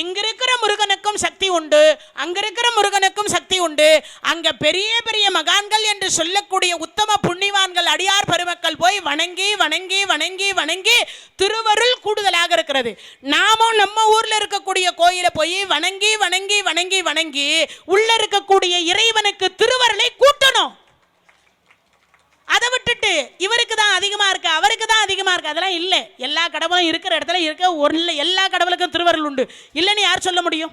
இங்க இருக்கிற முருகனுக்கும் சக்தி உண்டு, அங்க இருக்கிற முருகனுக்கும் சக்தி உண்டு. அங்க பெரிய பெரிய மகான்கள் என்று சொல்லக்கூடிய உத்தம புண்ணியவான்கள் அடியார் பெருமக்கள் போய் வணங்கி வணங்கி வணங்கி வணங்கி திருவருள் கூடுதலாக இருக்கிறது. நாமும் நம்ம ஊர்ல இருக்கக்கூடிய கோயிலை போய் வணங்கி வணங்கி வணங்கி வணங்கி உள்ள இருக்கக்கூடிய இறைவனுக்கு திருவருளை கூட்டணும். அதை விட்டுட்டு இவருக்கு தான் அதிகமா இருக்கு, அவருக்கு தான் அதிகமா இருக்கு, அதெல்லாம் இல்லை. எல்லா கடவுளும் இருக்கிற இடத்துல இருக்க ஒரு, எல்லா கடவுளுக்கும் திருவருள் உண்டு. இல்லைன்னு யார் சொல்ல முடியும்?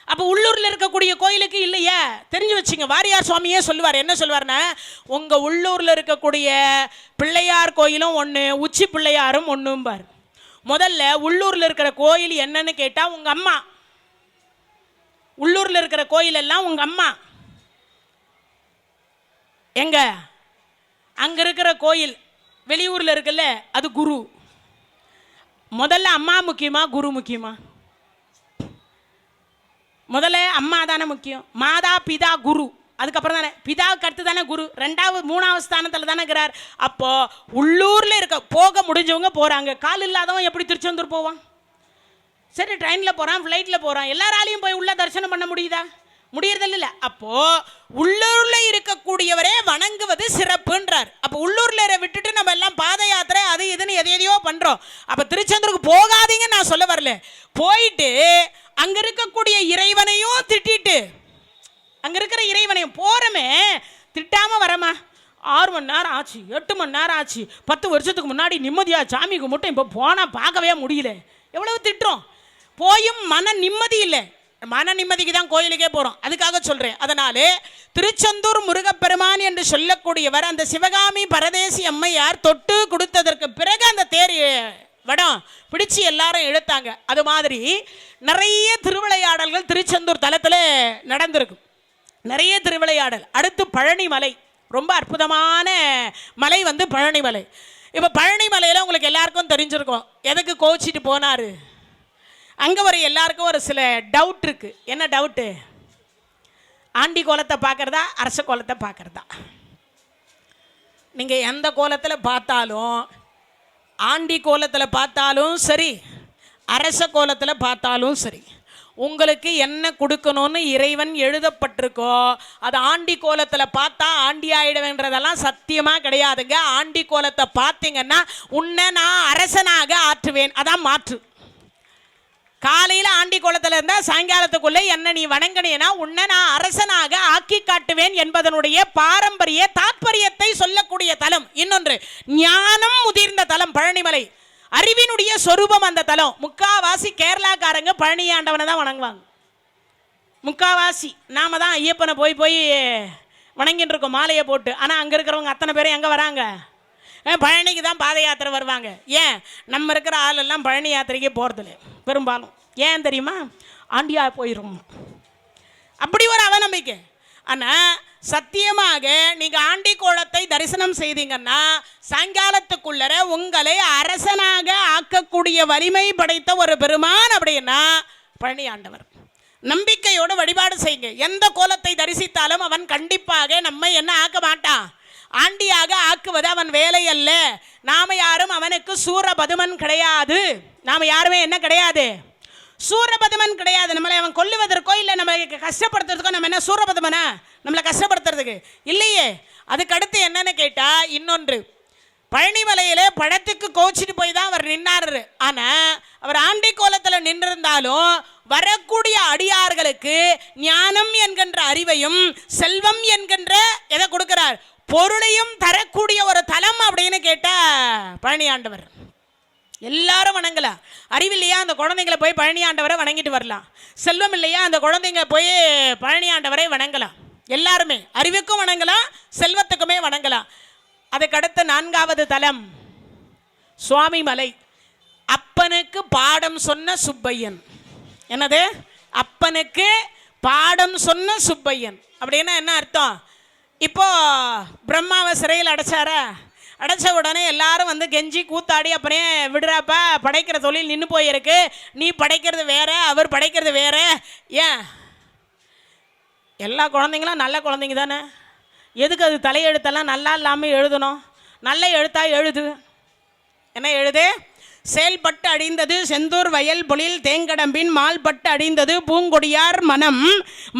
அப்போ உள்ளூரில் இருக்கக்கூடிய கோயிலுக்கு இல்லையா? தெரிஞ்சு வச்சுங்க. வாரியார் சுவாமியே சொல்லுவார், என்ன சொல்லுவார்னா, உங்கள் உள்ளூரில் இருக்கக்கூடிய பிள்ளையார் கோயிலும் ஒன்று, உச்சி பிள்ளையாரும் ஒன்றும்பார். முதல்ல உள்ளூரில் இருக்கிற கோயில் என்னன்னு கேட்டால் உங்கள் அம்மா. உள்ளூரில் இருக்கிற கோயில் எல்லாம் உங்கள் அம்மா. எங்க அங்கே இருக்கிற கோயில் வெளியூரில் இருக்குல்ல, அது குரு. முதல்ல அம்மா முக்கியமா குரு முக்கியமா? முதல்ல அம்மா தானே முக்கியம். மாதா பிதா குரு, அதுக்கப்புறம் தானே பிதாவுக்கு அடுத்து தானே குரு, ரெண்டாவது மூணாவது ஸ்தானத்தில் தானே இருக்கிறார். அப்போ உள்ளூரில் இருக்க போக முடிஞ்சவங்க போகிறாங்க. கால் இல்லாதவன் எப்படி திருச்செந்தூர் போவான்? சரி, ட்ரெயினில் போகிறான், ஃப்ளைட்டில் போகிறான், எல்லாராலையும் போய் உள்ள தரிசனம் பண்ண முடியுதா? முடியறதில்ல. அப்போ உள்ளூரில் இருக்கக்கூடியவரே வணங்குவது சிறப்புன்றார். அப்போ உள்ளூரில் விட்டுட்டு நம்ம எல்லாம் பாத யாத்திரை அது இதுன்னு எதையோ பண்ணுறோம். அப்போ திருச்செந்தூருக்கு போகாதீங்கன்னு நான் சொல்ல வரல. போயிட்டு அங்கே இருக்கக்கூடிய இறைவனையும் திட்டிட்டு, அங்கே இருக்கிற இறைவனையும் போகிறமே திட்டாமல் வரமா? 6 மணி நேரம் ஆச்சு, 8 மணி நேரம் ஆச்சு, 10 வருஷத்துக்கு முன்னாடி நிம்மதியாக சாமி கும்பிட்டு இப்போ போனால் பார்க்கவே முடியல. எவ்வளவு திட்டுறோம். போயும் மன நிம்மதி இல்லை. மன நிம்மதிக்கு தான் கோயிலுக்கே போகிறோம். அதுக்காக சொல்கிறேன். அதனாலே திருச்செந்தூர் முருகப்பெருமான் என்று சொல்லக்கூடியவர் அந்த சிவகாமி பரதேசி அம்மையார் தொட்டு கொடுத்ததற்கு பிறகு அந்த தேர் வடம் பிடிச்சி எல்லாரும் இழுத்தாங்க. அது மாதிரி நிறைய திருவிளையாடல்கள் திருச்செந்தூர் தலத்தில் நடந்திருக்கும். நிறைய திருவிளையாடல். அடுத்து பழனி மலை, ரொம்ப அற்புதமான மலை வந்து பழனி மலை. இப்போ பழனி மலையில் உங்களுக்கு எல்லாருக்கும் தெரிஞ்சிருக்கும் எதுக்கு கோச்சிட்டு போனார். அங்கே எல்லாருக்கும் ஒரு சில டவுட் இருக்குது. என்ன டவுட்டு? ஆண்டி கோலத்தை பார்க்குறதா அரச கோலத்தை பார்க்குறதா? நீங்கள் எந்த கோலத்தில் பார்த்தாலும், ஆண்டி கோலத்தில் பார்த்தாலும் சரி, அரச கோலத்தில் பார்த்தாலும் சரி, உங்களுக்கு என்ன கொடுக்கணும்னு இறைவன் எழுதப்பட்டிருக்கோ அது ஆண்டி கோலத்தில் பார்த்தா ஆண்டி ஆயிடுவேன்றதெல்லாம் சத்தியமாக கிடையாதுங்க. ஆண்டி கோலத்தை பார்த்தீங்கன்னா உன்னை நான் அரசனாக ஆற்றுவேன், அதான் மாற்று. காலையில் ஆண்டி கோலத்தில் இருந்தால் சாயங்காலத்துக்குள்ளே என்ன நீ வணங்கினேன்னா உன்னை நான் அரசனாக ஆக்கி காட்டுவேன் என்பதனுடைய பாரம்பரிய தாற்பயத்தை சொல்லக்கூடிய தலம். இன்னொன்று, ஞானம் முதிர்ந்த தலம் பழனிமலை. அறிவினுடைய சொரூபம் அந்த தலம். முக்காவாசி கேரளாக்காரங்க பழனி ஆண்டவனை தான் வணங்குவாங்க. முக்காவாசி. நாம தான் ஐயப்பனை போய் வணங்கிட்டு இருக்கோம் மாலையை போட்டு. ஆனால் அங்கே இருக்கிறவங்க அத்தனை பேரும் எங்கே வராங்க? பழனிக்கு தான் பாத யாத்திரை வருவாங்க. ஏன்? நம்ம இருக்கிற ஆளெல்லாம் பழனி யாத்திரைக்கே போகிறதில்ல பெரும்பாலும். ஏன் தெரியுமா? ஆண்டியா போயிடும், அப்படி ஒரு அவநம்பிக்கை. ஆனால் சத்தியமாக நீங்கள் ஆண்டி கோலத்தை தரிசனம் செய்தீங்கன்னா சாயங்காலத்துக்குள்ளர உங்களை அரசனாக ஆக்கக்கூடிய வலிமை படைத்த ஒரு பெருமான் அப்படின்னா பழனி ஆண்டவர். நம்பிக்கையோடு வழிபாடு செய்யுங்க. எந்த கோலத்தை தரிசித்தாலும் அவன் கண்டிப்பாக நம்மை என்ன ஆக்க மாட்டான்? ஆண்டியாக ஆக்குவது அவன் வேலை அல்ல. நாம யாரும் அவனுக்கு சூரபதுமன் கிடையாது. நாம யாருமே என்ன கிடையாது? சூரபதுமன் கிடையாது. நம்மளை அவன் கொல்லுவதற்கோ இல்லை நம்மளை கஷ்டப்படுத்துறதுக்கோ நம்ம என்ன சூரபதுமனா? நம்மளை கஷ்டப்படுத்துறதுக்கு இல்லையே. அதுக்கு அடுத்து என்னன்னு கேட்டா, இன்னொன்று, பழனிமலையில பழத்துக்கு கோச்சிட்டு போய் தான் அவர் நின்னாரு. ஆனா அவர் ஆண்டி கோலத்தில் நின்றிருந்தாலும் வரக்கூடிய அடியார்களுக்கு ஞானம் என்கின்ற அறிவையும் செல்வம் என்கின்ற எதை கொடுக்கிறார்? பொருளையும் தரக்கூடிய ஒரு தலம் அப்படின்னு கேட்ட பழனி ஆண்டவர். எல்லாரும் வணங்கலாம். அறிவில்லையா அந்த குழந்தைங்களை போய் பழனி ஆண்டவரை வணங்கிட்டு வரலாம். செல்வம் இல்லையா அந்த குழந்தைங்க போய் பழனி ஆண்டவரை வணங்கலாம். எல்லாருமே அறிவுக்கும் வணங்கலாம், செல்வத்துக்குமே வணங்கலாம். அதுக்கடுத்த 4வது தலம் சுவாமி மலை. அப்பனுக்கு பாடம் சொன்ன சுப்பையன். என்னது? அப்பனுக்கு பாடம் சொன்ன சுப்பையன் அப்படின்னா என்ன அர்த்தம்? இப்போ பிரம்மாவை சிறையில் அடைச்சாரா? அடைச்ச உடனே எல்லாரும் வந்து கெஞ்சி கூத்தாடி அப்புறம் விடுறாப்பா, படைக்கிற தொழில் நின்று போயிருக்கு, நீ படைக்கிறது வேற அவர் படைக்கிறது வேற. ஏன்? எல்லா குழந்தைங்களும் நல்ல குழந்தைங்க தானே, எதுக்கு அது தலையெழுத்தெல்லாம் நல்லா இல்லாமல் எழுதணும்? நல்ல எழுத்தா எழுது. என்ன எழுது? செயல்பட்டு அழிந்தது செந்தூர் வயல் பொழில் தேங்கடம்பின் மால்பட்டு அழிந்தது பூங்கொடியார் மனம்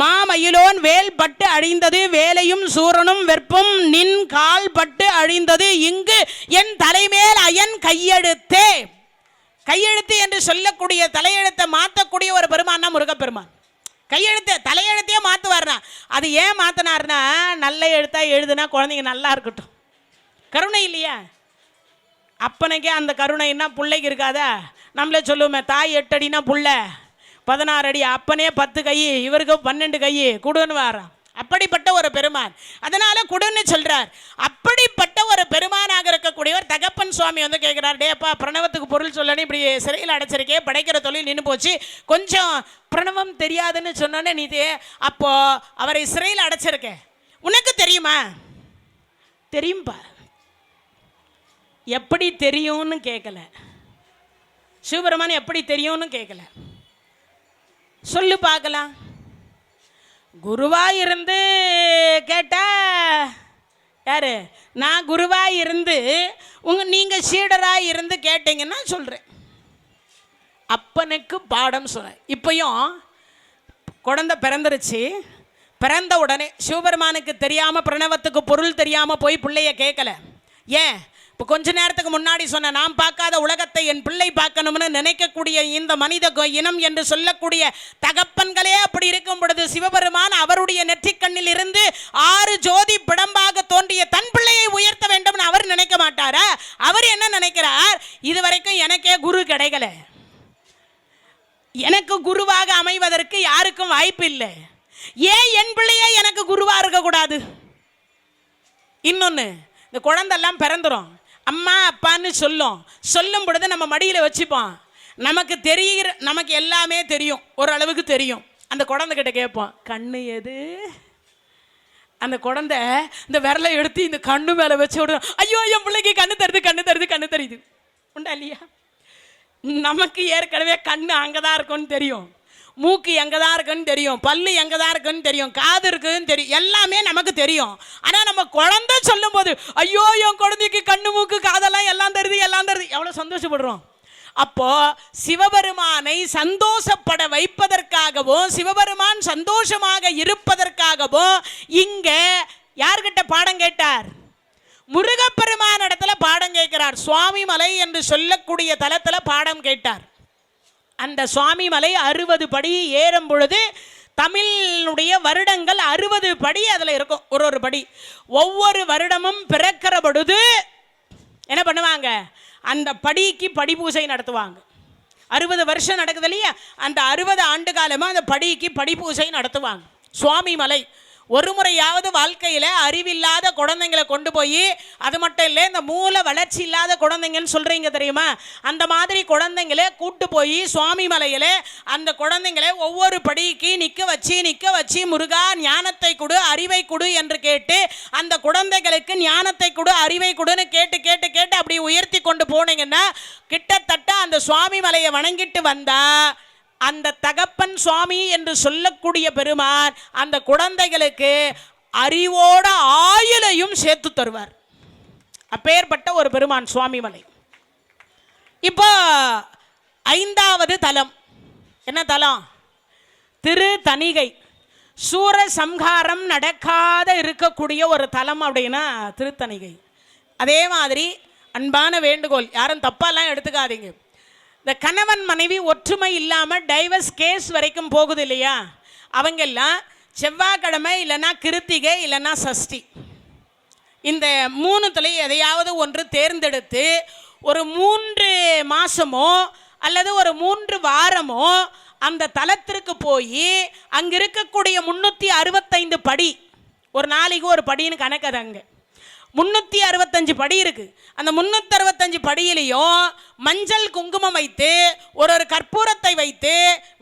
மாமயிலோன் வேல்பட்டு அழிந்தது வேலையும் சூரனும் வெற்பும் நின் கால் பட்டு அழிந்தது இங்கு என் தலைமேல் அயன் கையெழுத்தே. கையெழுத்து என்று சொல்லக்கூடிய தலையெழுத்தை மாற்றக்கூடிய ஒரு பெருமான்னா முருகப்பெருமான். கையெழுத்து தலையெழுத்தையே மாற்றுவார்னா அது ஏன் மாற்றினார்னா, நல்ல எழுத்தா எழுதுனா குழந்தைங்க நல்லா இருக்கட்டும். கருணை இல்லையா? அப்பனுக்கே அந்த கருணைன்னா பிள்ளைக்கு இருக்காதா? நம்மளே சொல்லுவோமே, தாய் 8 அடினா புள்ள, 16 அடி, அப்பனே 10 கை, இவருக்கு 12 கை, கொடுன்னு வாரான். அப்படிப்பட்ட ஒரு பெருமான். அதனால கொடுன்னு சொல்றார். அப்படிப்பட்ட ஒரு பெருமானாக இருக்கக்கூடியவர் தகப்பன் சுவாமி வந்து கேட்கிறார், டேப்பா பிரணவத்துக்கு பொருள் சொல்லணும், இப்படி சிறையில் அடைச்சிருக்கே, படைக்கிற தொழில் நின்று போச்சு, கொஞ்சம் பிரணவம் தெரியாதுன்னு சொன்னோன்னே நீ அப்போ அவரை சிறையில் அடைச்சிருக்க, உனக்கு தெரியுமா? தெரியும்பா. எப்படி தெரியும்னு கேட்கல, சிவபெருமான் எப்படி தெரியும்னு கேட்கல, சொல்லு பார்க்கலாம். குருவாக இருந்து கேட்டா யாரு? நான் குருவாக இருந்து நீங்கள் சீடராக இருந்து கேட்டீங்கன்னா சொல்கிறேன். அப்பனுக்கு பாடம் சொன்னேன். இப்பயும் குழந்தை பிறந்துருச்சு. பிறந்த உடனே சிவபெருமானுக்கு தெரியாமல், பிரணவத்துக்கு பொருள் தெரியாமல் போய் பிள்ளைய கேட்கல. ஏன்? இப்போ கொஞ்ச நேரத்துக்கு முன்னாடி சொன்ன, நான் பார்க்காத உலகத்தை என் பிள்ளை பார்க்கணும்னு நினைக்கக்கூடிய இந்த மனித இனம் என்று சொல்லக்கூடிய தகப்பன்களே அப்படி இருக்கும் பொழுது, சிவபெருமான் அவருடைய நெற்றிக்கண்ணில் இருந்து 6 ஜோதி பிடம்பாக தோன்றிய தன் பிள்ளையை உயர்த்த வேண்டும் அவர் நினைக்க மாட்டாரா? அவர் என்ன நினைக்கிறார்? இதுவரைக்கும் எனக்கே குரு கிடைக்கல, எனக்கு குருவாக அமைவதற்கு யாருக்கும் வாய்ப்பு இல்லை, ஏன் என் பிள்ளையே எனக்கு குருவா இருக்கக்கூடாது? இன்னொன்று, இந்த குழந்தெல்லாம் பிறந்துடும், அம்மா அப்பான்னு சொல்லும் பொழுது நம்ம மடியில் வச்சுப்போம். நமக்கு எல்லாமே தெரியும், ஓரளவுக்கு தெரியும். அந்த குழந்தைகிட்ட கேட்போம், கண்ணு எது? அந்த குழந்தை இந்த விரலை எடுத்து இந்த கண்ணு மேலே வச்சு விடும், ஐயோ என் பிள்ளைக்கு கண்ணு தருது. உண்டா இல்லையா? நமக்கு ஏற்கனவே கண்ணு அங்கே தான் இருக்குன்னு தெரியும், மூக்கு எங்கே தான் இருக்குன்னு தெரியும், பல்லு எங்கே தான் இருக்குன்னு தெரியும், காது இருக்குன்னு தெரியும், எல்லாமே நமக்கு தெரியும். ஆனால் நம்ம குழந்தை சொல்லும் போது, ஐயோ என் குழந்தைக்கு கண்ணு மூக்கு காதெல்லாம் எல்லாம் தருது, எவ்வளோ சந்தோஷப்படுறோம். அப்போ சிவபெருமானை சந்தோஷப்பட வைப்பதற்காகவும், சிவபெருமான் சந்தோஷமாக இருப்பதற்காகவும் இங்கே யார்கிட்ட பாடம் கேட்டார்? முருகப்பெருமான் இடத்துல பாடம் கேட்கிறார். சுவாமி மலை என்று சொல்லக்கூடிய தலத்தில் பாடம் கேட்டார். அந்த சுவாமி மலை 60 படி ஏறும் பொழுது தமிழுடைய வருடங்கள் 60 படி அதில் இருக்கும். ஒரு படி ஒவ்வொரு வருடமும் பிறக்கிற பொழுது என்ன பண்ணுவாங்க? அந்த படிக்கு படி பூஜை நடத்துவாங்க. 60 வருஷம் நடக்குது இல்லையா? அந்த 60 ஆண்டு காலமாக அந்த படிக்கு படி பூஜை நடத்துவாங்க. சுவாமி மலை ஒரு முறையாவது வாழ்க்கையில் அறிவில்லாத குழந்தைங்களை கொண்டு போய், அது மட்டும் இல்லை, இந்த மூல வளர்ச்சி இல்லாத குழந்தைங்கன்னு சொல்கிறீங்க தெரியுமா, அந்த மாதிரி குழந்தைங்களே கூட்டு போய் சுவாமி மலையில் அந்த குழந்தைங்களே ஒவ்வொரு படிக்கு நிற்க வச்சு முருகா ஞானத்தை கொடு, அறிவை கொடு என்று கேட்டு, அந்த குழந்தைகளுக்கு ஞானத்தை கொடு, அறிவை கொடுன்னு கேட்டு அப்படி உயர்த்தி கொண்டு போனீங்கன்னா கிட்டத்தட்ட அந்த சுவாமி மலையை வணங்கிட்டு வந்தா அந்த தகப்பன் சுவாமி என்று சொல்லக்கூடிய பெருமான் அந்த குழந்தைகளுக்கு அறிவோட ஆயுளையும் சேர்த்து தருவார். அப்பேற்பட்ட ஒரு பெருமான் சுவாமி மலை. இப்போ 5வது தலம் என்ன தலம்? திருத்தணிகை. சூர சம்ஹாரம் நடக்காத இருக்கக்கூடிய ஒரு தலம் அப்படின்னா திருத்தணிகை. அதே மாதிரி அன்பான வேண்டுகோள், யாரும் தப்பாலாம் எடுத்துக்காதீங்க. இந்த கணவன் மனைவி ஒற்றுமை இல்லாமல் டைவர்ஸ் கேஸ் வரைக்கும் போகுது இல்லையா, அவங்கெல்லாம் செவ்வாய்க்கிழமை இல்லைன்னா கிருத்திகை இல்லைன்னா சஷ்டி, இந்த 3த்துல எதையாவது ஒன்று தேர்ந்தெடுத்து ஒரு 3 மாதமோ அல்லது ஒரு 3 வாரமோ அந்த தலத்திற்கு போய் அங்கே இருக்கக்கூடிய 365 படி, ஒரு நாளைக்கு ஒரு படின்னு கணக்கு, அங்கே 365 படி இருக்குது. அந்த 365 படியிலையும் மஞ்சள் குங்குமம் வைத்து ஒரு கற்பூரத்தை வைத்து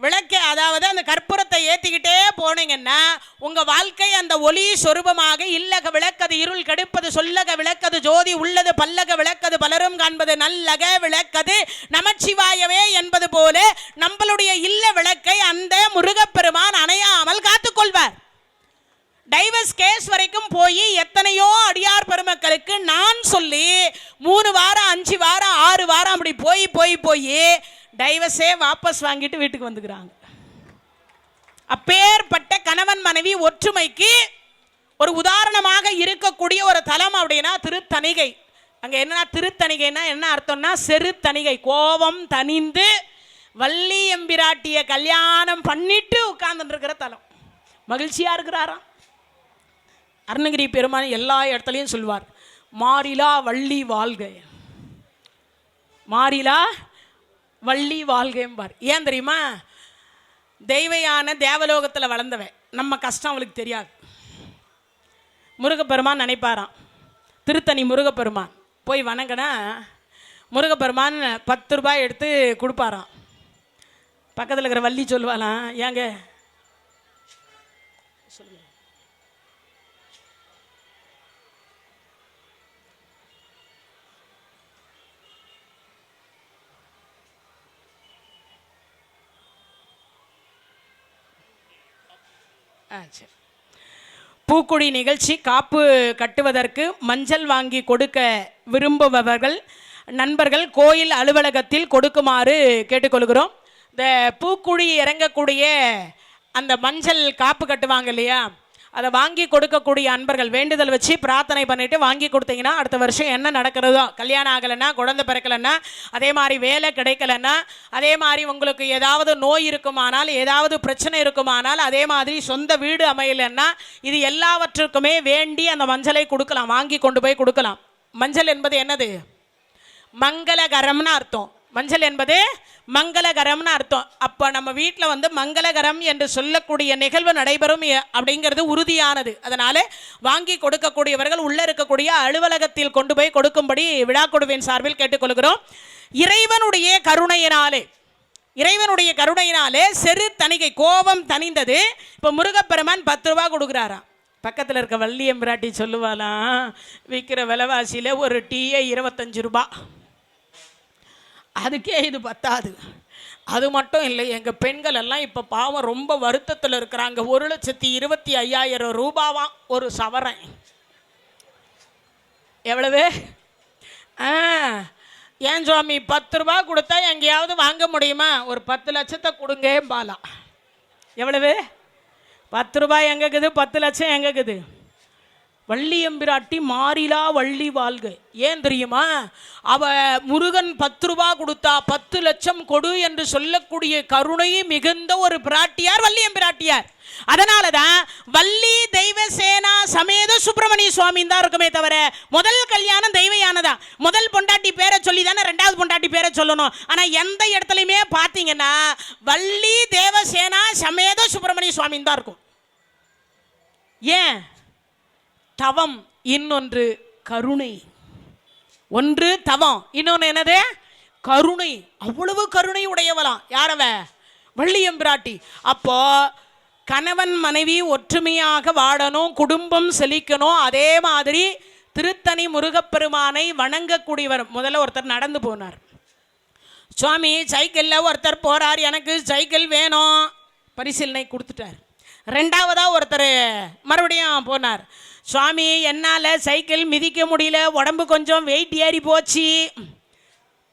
விளக்க, அதாவது அந்த கற்பூரத்தை ஏற்றிக்கிட்டே போனீங்கன்னா உங்கள் வாழ்க்கை அந்த ஒளி சொரூபமாக இல்லக விளக்கது இருள் கெடுப்பது, சொல்லக விளக்கது ஜோதி உள்ளது, பல்லக விளக்கது பலரும் காண்பது, நல்லக விளக்கது நமச்சிவாயவே என்பது போல நம்மளுடைய இல்ல விளக்கை அந்த முருகப்பெருமான் அணையாமல் காத்துக்கொள்வார். டைவர்ஸ் கேஸ் வரைக்கும் போய் எத்தனையோ அடியார் பெருமக்களுக்கு நான் சொல்லி 3 வாரம் 5 வாரம் 6 வாரம் அப்படி போய் டைவர்ஸே வாபஸ் வாங்கிட்டு வீட்டுக்கு வந்துக்கிறாங்க. அப்பேற்பட்ட கணவன் மனைவி ஒற்றுமைக்கு ஒரு உதாரணமாக இருக்கக்கூடிய ஒரு தலம் அப்படின்னா திருத்தணிகை. அங்கே என்ன திருத்தணிகைன்னா என்ன அர்த்தம்னா செருத்தணிகை, கோபம் தணிந்து வள்ளி எம்பிராட்டிய கல்யாணம் பண்ணிட்டு உட்கார்ந்துட்டு இருக்கிற தலம். மகிழ்ச்சியாக இருக்கிறாராம். அருணகிரி பெருமான் எல்லா இடத்துலையும் சொல்வார், மாறிலா வள்ளி வாழ்க, மாறிலா வள்ளி வாழ்கம்பார். ஏன் தெரியுமா? தெய்வயான தேவலோகத்தில் வளர்ந்தவன், நம்ம கஷ்டம் அவளுக்கு தெரியாது. முருகப்பெருமான் நினைப்பாராம், திருத்தணி முருகப்பெருமான் போய் வணங்கினா முருகப்பெருமான் 10 ரூபாய் எடுத்து கொடுப்பாராம். பக்கத்தில் இருக்கிற வள்ளி சொல்லுவாளாம், ஏங்க சொல்லுங்க, சரி. பூக்குடி நிகழ்ச்சி காப்பு கட்டுவதற்கு மஞ்சள் வாங்கி கொடுக்க விரும்புபவர்கள் நண்பர்கள் கோயில் அலுவலகத்தில் கொடுக்குமாறு கேட்டுக்கொள்கிறோம். இந்த பூக்குழி இறங்கக்கூடிய அந்த மஞ்சள் காப்பு கட்டுவாங்க இல்லையா, அதை வாங்கி கொடுக்கக்கூடிய அன்பர்கள் வேண்டுதல் வச்சு பிரார்த்தனை பண்ணிவிட்டு வாங்கி கொடுத்தீங்கன்னா அடுத்த வருஷம் என்ன நடக்கிறதோ, கல்யாணம் ஆகலைன்னா, குழந்தை பிறக்கலைன்னா, அதே மாதிரி வேலை கிடைக்கலன்னா, அதே மாதிரி உங்களுக்கு ஏதாவது நோய் இருக்குமானால், ஏதாவது பிரச்சனை இருக்குமானால், அதே மாதிரி சொந்த வீடு அமையலைன்னா, இது எல்லாவற்றுக்குமே வேண்டி அந்த மஞ்சளை கொடுக்கலாம், வாங்கி கொண்டு போய் கொடுக்கலாம். மஞ்சள் என்பது என்னது? மங்களகரம்னு அர்த்தம். மஞ்சள் என்பது மங்களகரம்னு அர்த்தம். அப்போ நம்ம வீட்டில் வந்து மங்களகரம் என்று சொல்லக்கூடிய நிகழ்வு நடைபெறும் அப்படிங்கிறது உறுதியானது. அதனால் வாங்கி கொடுக்கக்கூடியவர்கள் உள்ளே இருக்கக்கூடிய அலுவலகத்தில் கொண்டு போய் கொடுக்கும்படி விழாக்குழுவின் சார்பில் கேட்டுக்கொள்கிறோம். இறைவனுடைய கருணையினாலே செரு தணிகை, கோபம் தணிந்தது. இப்போ முருகப்பெருமான் 10 ரூபா கொடுக்குறாராம். பக்கத்தில் இருக்க வள்ளியம்பிராட்டி சொல்லுவாளாம், விற்கிற விலைவாசியில் ஒரு டீயே 25 ரூபா, அதுக்கே இது பத்தாது. அது மட்டும் இல்லை, எங்கள் பெண்கள் எல்லாம் இப்போ பாவம் ரொம்ப வருத்தத்தில் இருக்கிறாங்க. 1,25,000 ரூபாவாம் ஒரு சவரன். எவ்வளவு? ஏன் சுவாமி 10 ரூபா கொடுத்தா எங்கேயாவது வாங்க முடியுமா? ஒரு 10 லட்சத்தை கொடுங்க பாலா. எவ்வளவு? 10 ரூபாய் எங்கக்குது, 10 லட்சம் எங்கக்குது? வள்ளியம்பிராட்டி மாறிலா வள்ளி வாழ்க. ஏன் தெரியுமா? அவ முருகன் 10 ரூபா கொடுத்தா 10 லட்சம் கொடு என்று சொல்லக்கூடிய கருணை மிகுந்த ஒரு பிராட்டியார் வள்ளியம்பிராட்டியார். அதனால தான் வள்ளி தெய்வசேனா சமேத சுப்பிரமணிய சுவாமி தான் இருக்குமே தவிர முதல் கல்யாணம் தெய்வயானதா. முதல் பொண்டாட்டி பேரை சொல்லி தானே ரெண்டாவது பொண்டாட்டி பேரை சொல்லணும். ஆனால் எந்த இடத்துலையுமே பார்த்தீங்கன்னா வள்ளி தேவசேனா சமேத சுப்பிரமணிய சுவாமி தான் இருக்கும். ஏன்? தவம், இன்னொன்று கருணை. ஒன்று தவம், இன்னொன்று என்னது? கருணை. அவ்வளவு கருணை உடையவளாம். யாரவ? வள்ளியம்பிராட்டி. அப்போ கணவன் மனைவி ஒற்றுமையாக வாழணும், குடும்பம் செழிக்கணும். அதே மாதிரி திருத்தணி முருகப்பெருமானை வணங்கக்கூடியவர். முதல்ல ஒருத்தர் நடந்து போனார். சுவாமி சைக்கிளில் ஒருத்தர் போகிறார், எனக்கு சைக்கிள் வேணும், பரிசீலனை கொடுத்துட்டார். ரெண்டாவதாக ஒருத்தர் மறுபடியும் போனார். சுவாமி என்னால் சைக்கிள் மிதிக்க முடியல, உடம்பு கொஞ்சம் வெயிட் ஏறி போச்சு.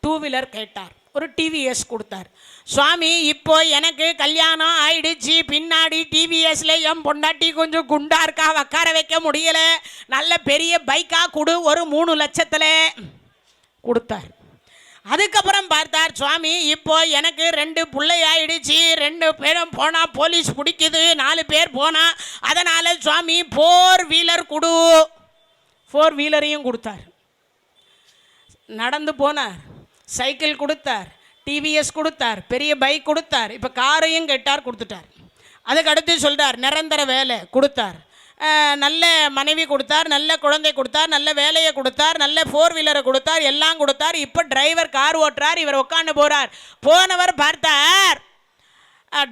2 வீலர் கேட்டார், ஒரு டிவிஎஸ் கொடுத்தார். சுவாமி இப்போ எனக்கு கல்யாணம் ஆயிடுச்சு, பின்னாடி டிவிஎஸ்ல என் பொண்டாட்டி கொஞ்சம் குண்டா இருக்கா, உட்கார வைக்க முடியல, நல்ல பெரிய பைக்காக கொடு, ஒரு 3 லட்சத்தில் கொடுத்தார். அதுக்கப்புறம் பார்த்தார், சுவாமி இப்போ எனக்கு 2 பிள்ளை ஆயிடுச்சு, 2 பேரும் போனால் போலீஸ் பிடிக்குது, 4 பேர் போனால், அதனால் சுவாமி 4 வீலர் கொடு. 4 வீலரையும் கொடுத்தார். நடந்து போனார், சைக்கிள் கொடுத்தார், டிவிஎஸ் கொடுத்தார், பெரிய பைக் கொடுத்தார், இப்போ காரையும் கேட்டார், கொடுத்துட்டார். அதுக்கு அடுத்து சொல்கிறார் நிரந்தர வேலை கொடுத்தார், நல்ல மனைவி கொடுத்தார், நல்ல குழந்தை கொடுத்தார், நல்ல வேலையை கொடுத்தார், நல்ல 4 வீலரை கொடுத்தார், எல்லாம் கொடுத்தார். இப்போ டிரைவர் கார் ஓட்டுறார், இவர் உட்காந்து போகிறார். போனவர் பார்த்தார்,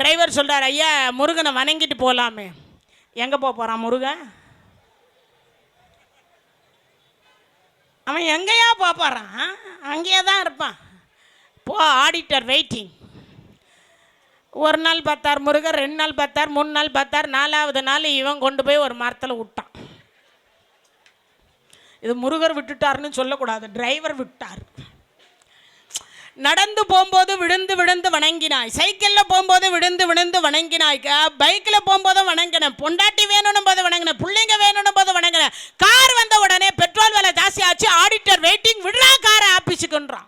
டிரைவர் சொல்கிறார், ஐயா முருகனை வணங்கிட்டு போகலாமே. எங்கே போகிறான் முருகன்? அவன் எங்கேயா போகிறான்? அங்கேயே தான் இருப்பான். Auditor waiting. ஒரு நாள் பார்த்தார் முருகர், 2 நாள் பார்த்தார், 3 நாள் பார்த்தார், 4வது நாள் இவன் கொண்டு போய் ஒரு மரத்தில் விட்டான். இது முருகர் விட்டுட்டாருன்னு சொல்லக்கூடாது, டிரைவர் விட்டார். நடந்து போகும்போது விழுந்து விழுந்து வணங்கினாய், சைக்கிளில் போகும்போது விழுந்து விழுந்து வணங்கினாய், பைக்கில் போகும்போதும் வணங்கினேன், பொண்டாட்டி வேணும்னு போது வணங்கினேன், பிள்ளைங்க வேணும்னு போது வணங்கினேன். கார் வந்த உடனே பெட்ரோல் விலை ஜாஸ்தி ஆச்சு, ஆடிட்டர் வெயிட்டிங், விடுறா காரை ஆஃபீஸுக்குன்றான்.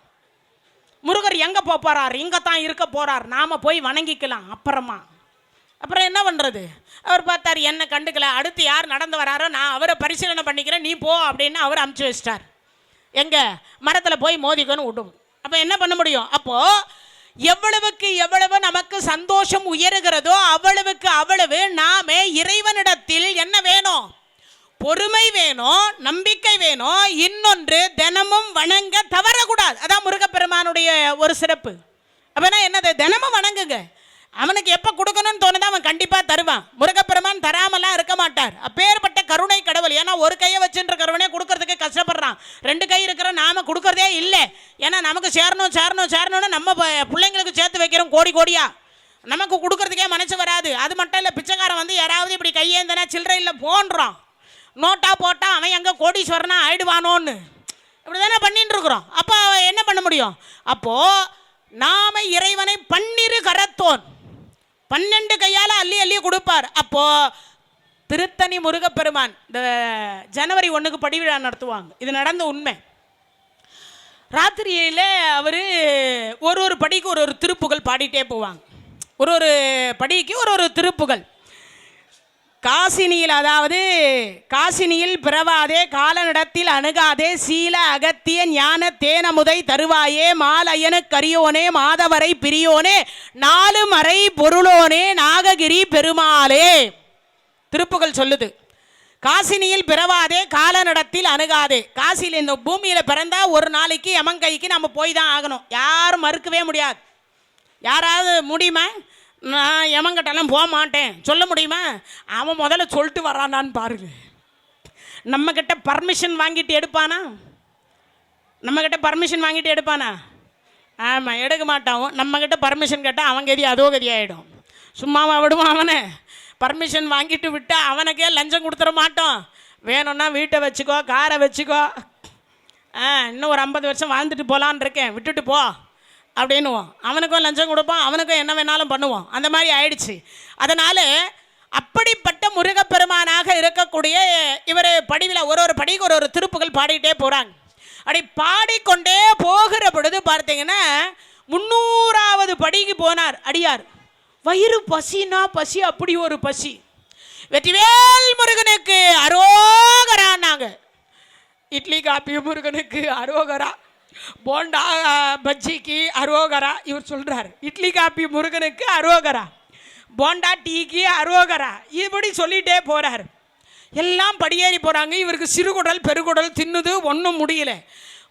முருகர் எங்கே போகிறார்? இங்கே தான் இருக்க போகிறார், நாம் போய் வணங்கிக்கலாம் அப்புறம் என்ன பண்ணுறது? அவர் பார்த்தார், என்ன கண்டுக்கல, அடுத்து யார் நடந்து வராரோ நான் அவரை பரிசீலனை பண்ணிக்கிறேன், நீ போ அப்படின்னு அவர் அமுச்சு வச்சிட்டார். எங்கே? மரத்தில் போய் மோதிக்கன்னு விடும். அப்போ என்ன பண்ண முடியும்? அப்போது எவ்வளவுக்கு எவ்வளவு நமக்கு சந்தோஷம் உயருகிறதோ அவ்வளவுக்கு அவ்வளவு நாமே இறைவனிடத்தில் என்ன வேணும்? பொறுமை வேணும், நம்பிக்கை வேணும். இன்னொன்று, தினமும் வணங்க தவறக்கூடாது. அதான் முருகப்பெருமானுடைய ஒரு சிறப்பு. அப்பனா என்னது? தினமும் வணங்குங்க. அவனுக்கு எப்போ கொடுக்கணும்னு தோணுதோ அவன் கண்டிப்பாக தருவான். முருகப்பெருமான் தராமலாம் இருக்க மாட்டார். அப்பேற்பட்ட கருணை கடவுள். ஏன்னா ஒரு கையை வச்சுன்ற கருணை கொடுக்கறதுக்கு கஷ்டப்படுறான். 2 கை இருக்கிற நாம கொடுக்கறதே இல்லை. ஏன்னா நமக்கு சேரணும்னு நம்ம பிள்ளைங்களுக்கு சேர்த்து வைக்கிறோம் கோடி கோடியா. நமக்கு கொடுக்கறதுக்கே மனசு வராது. அது மட்டும் இல்லை, பிச்சைக்காரன் வந்து யாராவது இப்படி கையேந்தனா சில்லறை இல்லை போன்றான். நோட்டா போட்டால் அவன் எங்கே கோடீஸ்வரனா ஆயிடுவானோன்னு இப்படி தானே பண்ணிட்டு இருக்கிறோம். அப்போ என்ன பண்ண முடியும்? அப்போது நாம இறைவனை 12 கரத்தோன் 12 கையால் அள்ளி அள்ளி கொடுப்பார். அப்போது திருத்தணி முருகப்பெருமான் இந்த ஜனவரி 1க்கு படிவிழா நடத்துவாங்க. இது நடந்த உண்மை. ராத்திரியில் அவர் ஒரு படிக்கு ஒரு திருப்புகழ் பாடிட்டே போவாங்க. ஒரு படிக்கு ஒரு திருப்புகழ். காசினியில், அதாவது காசினியில் பிறவாதே, காலனிடத்தில் அணுகாதே, சீல அகத்திய ஞான தேனமுதை தருவாயே, மாலையனு கரியோனே, மாதவரை பிரியோனே, 4 மறை பொருளோனே, நாககிரி பெருமாளே. திருப்புகழ் சொல்லுது. காசினியில் பிறவாதே, காலனிடத்தில் அணுகாதே. காசியில் இந்த பூமியில் பிறந்தா ஒரு நாளைக்கு யமங்கைக்கு நம்ம போய் தான் ஆகணும். யாரும் மறுக்கவே முடியாது. யாராவது முடியுமா? நான் யமங்கிட்டலாம் போக மாட்டேன் சொல்ல முடியுமா? அவன் முதல்ல சொல்லிட்டு வரானான்னு பாருங்க. நம்மக்கிட்ட பர்மிஷன் வாங்கிட்டு எடுப்பானா? ஆமாம், எடுக்க மாட்டான். நம்மக்கிட்ட பர்மிஷன் கேட்டால் அவன் கதி அதோ கதி ஆகிடும். சும்மாவா விடுவான் அவனை? பர்மிஷன் வாங்கிட்டு விட்டால் அவனுக்கே லஞ்சம் கொடுத்துட மாட்டோம். வேணும்னா வீட்டை வச்சுக்கோ, காரை வச்சுக்கோ, இன்னும் ஒரு 50 வருஷம் வாழ்ந்துட்டு போகலான் இருக்கேன், விட்டுட்டு போ அப்படின்னுவோம். அவனுக்கும் லஞ்சம் கொடுப்பான், அவனுக்கும் என்ன வேணாலும் பண்ணுவோம். அந்த மாதிரி ஆயிடுச்சு. அதனால் அப்படிப்பட்ட முருகப்பெருமானாக இருக்கக்கூடிய இவர் படிவில் ஒரு படிக்கு ஒரு திருப்புகள் பாடிக்கிட்டே போகிறாங்க. அப்படி பாடிக்கொண்டே போகிற பொழுது பார்த்தீங்கன்னா 300வது படிக்கு போனார் அடியார். வயிறு பசினா பசி, அப்படி ஒரு பசி. வெற்றிவேல் முருகனுக்கு அரோகரான்னாங்க. இட்லி காப்பி முருகனுக்கு அரோகரா, போண்டா பஜ்ஜிக்கு அரோகரா. இவர் சொல்கிறார் இட்லி காப்பி முருகனுக்கு அரோகரா, போண்டா டீக்கு அரோகரா, இப்படி சொல்லிகிட்டே போகிறார். எல்லாம் படியேறி போகிறாங்க. இவருக்கு சிறுகுடல் பெருகுடல் தின்னுது, ஒன்றும் முடியல.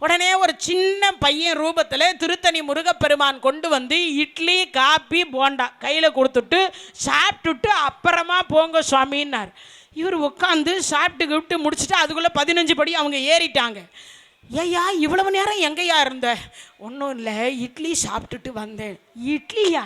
உடனே ஒரு சின்ன பையன் ரூபத்தில் திருத்தணி முருகப்பெருமான் கொண்டு வந்து இட்லி காப்பி போண்டா கையில் கொடுத்துட்டு சாப்பிட்டுட்டு அப்புறமா போங்க சுவாமின்னார். இவர் உட்காந்து சாப்பிட்டு முடிச்சுட்டு அதுக்குள்ளே 15 படி அவங்க ஏறிட்டாங்க. ஏய்யா இவ்வளவு நேரம் எங்கேயா இருந்த? ஒன்றும் இல்லை, இட்லி சாப்பிட்டுட்டு வந்தேன். இட்லியா?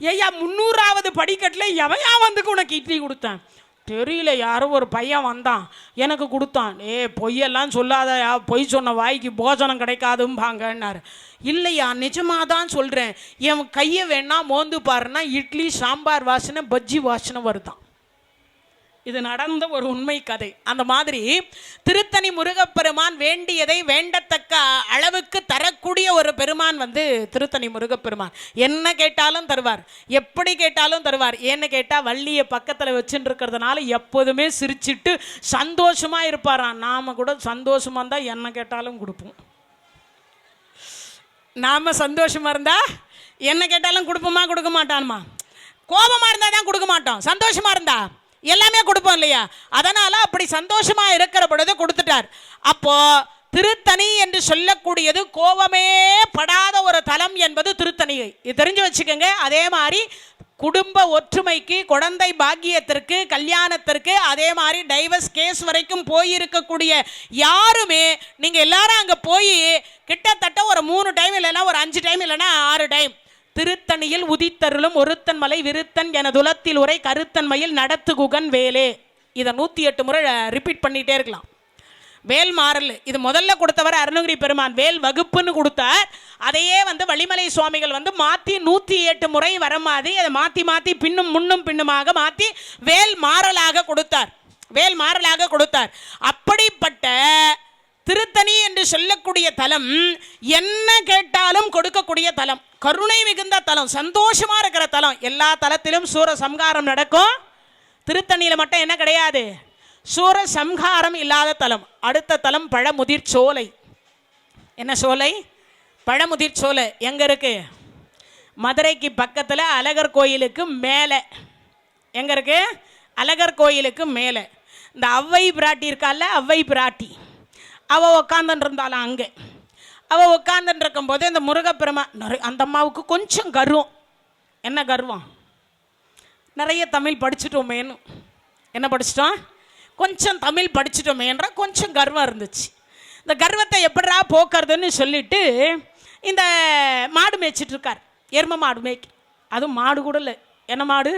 ஏய்யா 300வது படிக்கட்டில் எவையா வந்துக்கு உனக்கு இட்லி கொடுத்தேன்? தெரியல, யாரோ ஒரு பையன் வந்தான் எனக்கு கொடுத்தான். பொய்யெல்லாம் சொல்லாதயா, பொய் சொன்ன வாய்க்கு போஜனம் கிடைக்காதும்பாங்கன்னாரு. இல்லையா நிஜமாக தான் சொல்கிறேன், என் கையை வேணா மோந்து பாருன்னா இட்லி சாம்பார் வாசனை பஜ்ஜி வாசனை வருதான். இது நடந்த ஒரு உண்மை கதை. அந்த மாதிரி திருத்தணி முருகப்பெருமான் வேண்டியதை வேண்டத்தக்க அளவுக்கு தரக்கூடிய ஒரு பெருமான் வந்து திருத்தணி முருகப்பெருமான். என்ன கேட்டாலும் தருவார், எப்படி கேட்டாலும் தருவார். ஏன்னு கேட்டால் வள்ளியை பக்கத்தில் வச்சுட்டு இருக்கிறதுனால எப்போதுமே சிரிச்சிட்டு சந்தோஷமாக இருப்பாராம். நாம் கூட சந்தோஷமாக இருந்தால் என்ன கேட்டாலும் கொடுப்போம். நாம் சந்தோஷமாக இருந்தால் என்ன கேட்டாலும் கொடுப்போமா? கொடுக்க மாட்டான்மா. கோபமாக இருந்தால் தான் கொடுக்க மாட்டோம், சந்தோஷமாக இருந்தா எல்லாமே கொடுப்போம் இல்லையா? அதனால அப்படி சந்தோஷமா இருக்கிற பொழுது கொடுத்துட்டார். அப்போ திருத்தணி என்று சொல்லக்கூடியது கோபமே படாத ஒரு தலம் என்பது திருத்தணிகை. இது தெரிஞ்சு வச்சுக்கோங்க. அதே மாதிரி குடும்ப ஒற்றுமைக்கு, குழந்தை பாக்கியத்திற்கு, கல்யாணத்திற்கு, அதே மாதிரி டைவர்ஸ் கேஸ் வரைக்கும் போயிருக்கக்கூடிய யாருமே நீங்கள் எல்லாரும் அங்கே போய் கிட்டத்தட்ட ஒரு 3 டைம் இல்லைன்னா ஒரு 5 டைம் இல்லைன்னா 6 டைம் திருத்தணியில் உதித்தருளும் ஒருத்தன் மலை விருத்தன் என துலத்தில் உரை கருத்தன்மையில் நடத்து குகன் வேலே. இதை 108 முறை ரிப்பீட் பண்ணிகிட்டே இருக்கலாம். வேல் மாறல் இது முதல்ல கொடுத்தவர் அருணகிரி பெருமான். வேல் வகுப்புன்னு கொடுத்தார். அதையே வந்து வள்ளிமலை சுவாமிகள் வந்து மாற்றி 108 முறை வர மாதிரி அதை மாற்றி பின்னும் முன்னும் பின்னுமாக மாற்றி வேல் மாறலாக கொடுத்தார். அப்படிப்பட்ட திருத்தணி என்று சொல்லக்கூடிய தலம் என்ன கேட்டாலும் கொடுக்கக்கூடிய தலம், கருணை மிகுந்த தலம், சந்தோஷமா இருக்கிற தலம். எல்லா தலத்திலும் சூர சம்ஹாரம் நடக்கும். திருத்தணியில் மட்டும் என்ன கிடையாது? சூர சம்ஹாரம் இல்லாத தலம். அடுத்த தலம் பழமுதிர் சோலை. என்ன சோலை? பழமுதிர் சோலை. எங்க இருக்கு? மதுரைக்கு பக்கத்தில் அழகர் கோயிலுக்கு மேலே. எங்கே இருக்கு? அழகர் கோயிலுக்கு மேலே. இந்த அவ்வை பிராட்டி இருக்கால, அவ்வை பிராட்டி, அவள் உக்காந்துட்டு இருந்தாலும் அங்கே. அவள் உட்காந்துட்டு இருக்கும்போது இந்த முருகப்பெருமான் அந்த அம்மாவுக்கு கொஞ்சம் கர்வம். என்ன கர்வம்? நிறைய தமிழ் படிச்சுட்டோமேன்னு. என்ன படிச்சிட்டோம்? கொஞ்சம் தமிழ் படிச்சுட்டோமேன்ற கொஞ்சம் கர்வம் இருந்துச்சு. இந்த கர்வத்தை எப்படா போக்குறதுன்னு சொல்லிட்டு இந்த மாடு மேய்ச்சிட்ருக்கார். எரும மாடு மேய்க்க. அதுவும் மாடு கூட இல்லை, என்ன மாடு?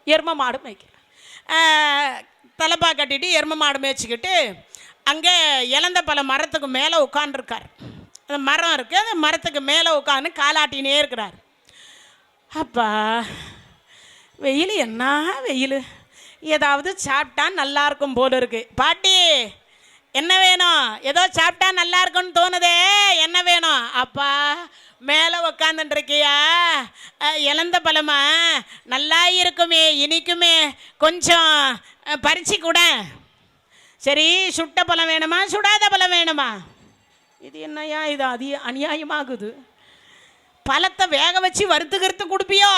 எரும மாடு மேய்க்க. தலைப்பா கட்டிட்டு எரும மாடு மேய்ச்சிக்கிட்டு அங்கே இழந்த பல மரத்துக்கு மேலே உட்காண்டிருக்கார். அந்த மரம் இருக்குது, அந்த மரத்துக்கு மேலே உட்காந்து காலாட்டினே இருக்கிறார். அப்பா வெயில், என்ன வெயில், ஏதாவது சாப்பிட்டா நல்லா இருக்கும் போல இருக்கு. பாட்டி என்ன வேணும்? ஏதோ சாப்பிட்டா நல்லா இருக்கும்னு தோணுதே, என்ன வேணும்? அப்பா மேலே உக்காந்துருக்கியா, இழந்த பழமா, நல்லா இருக்குமே, இனிக்குமே, கொஞ்சம் பறிச்சு கூட. சரி, சுட்ட பழம் வேணுமா, சுடாத பழம் வேணுமா? இது என்னையா இது அநியாயமாகுது. பழத்தை வேக வச்சு வறுத்து கொடுப்பியோ?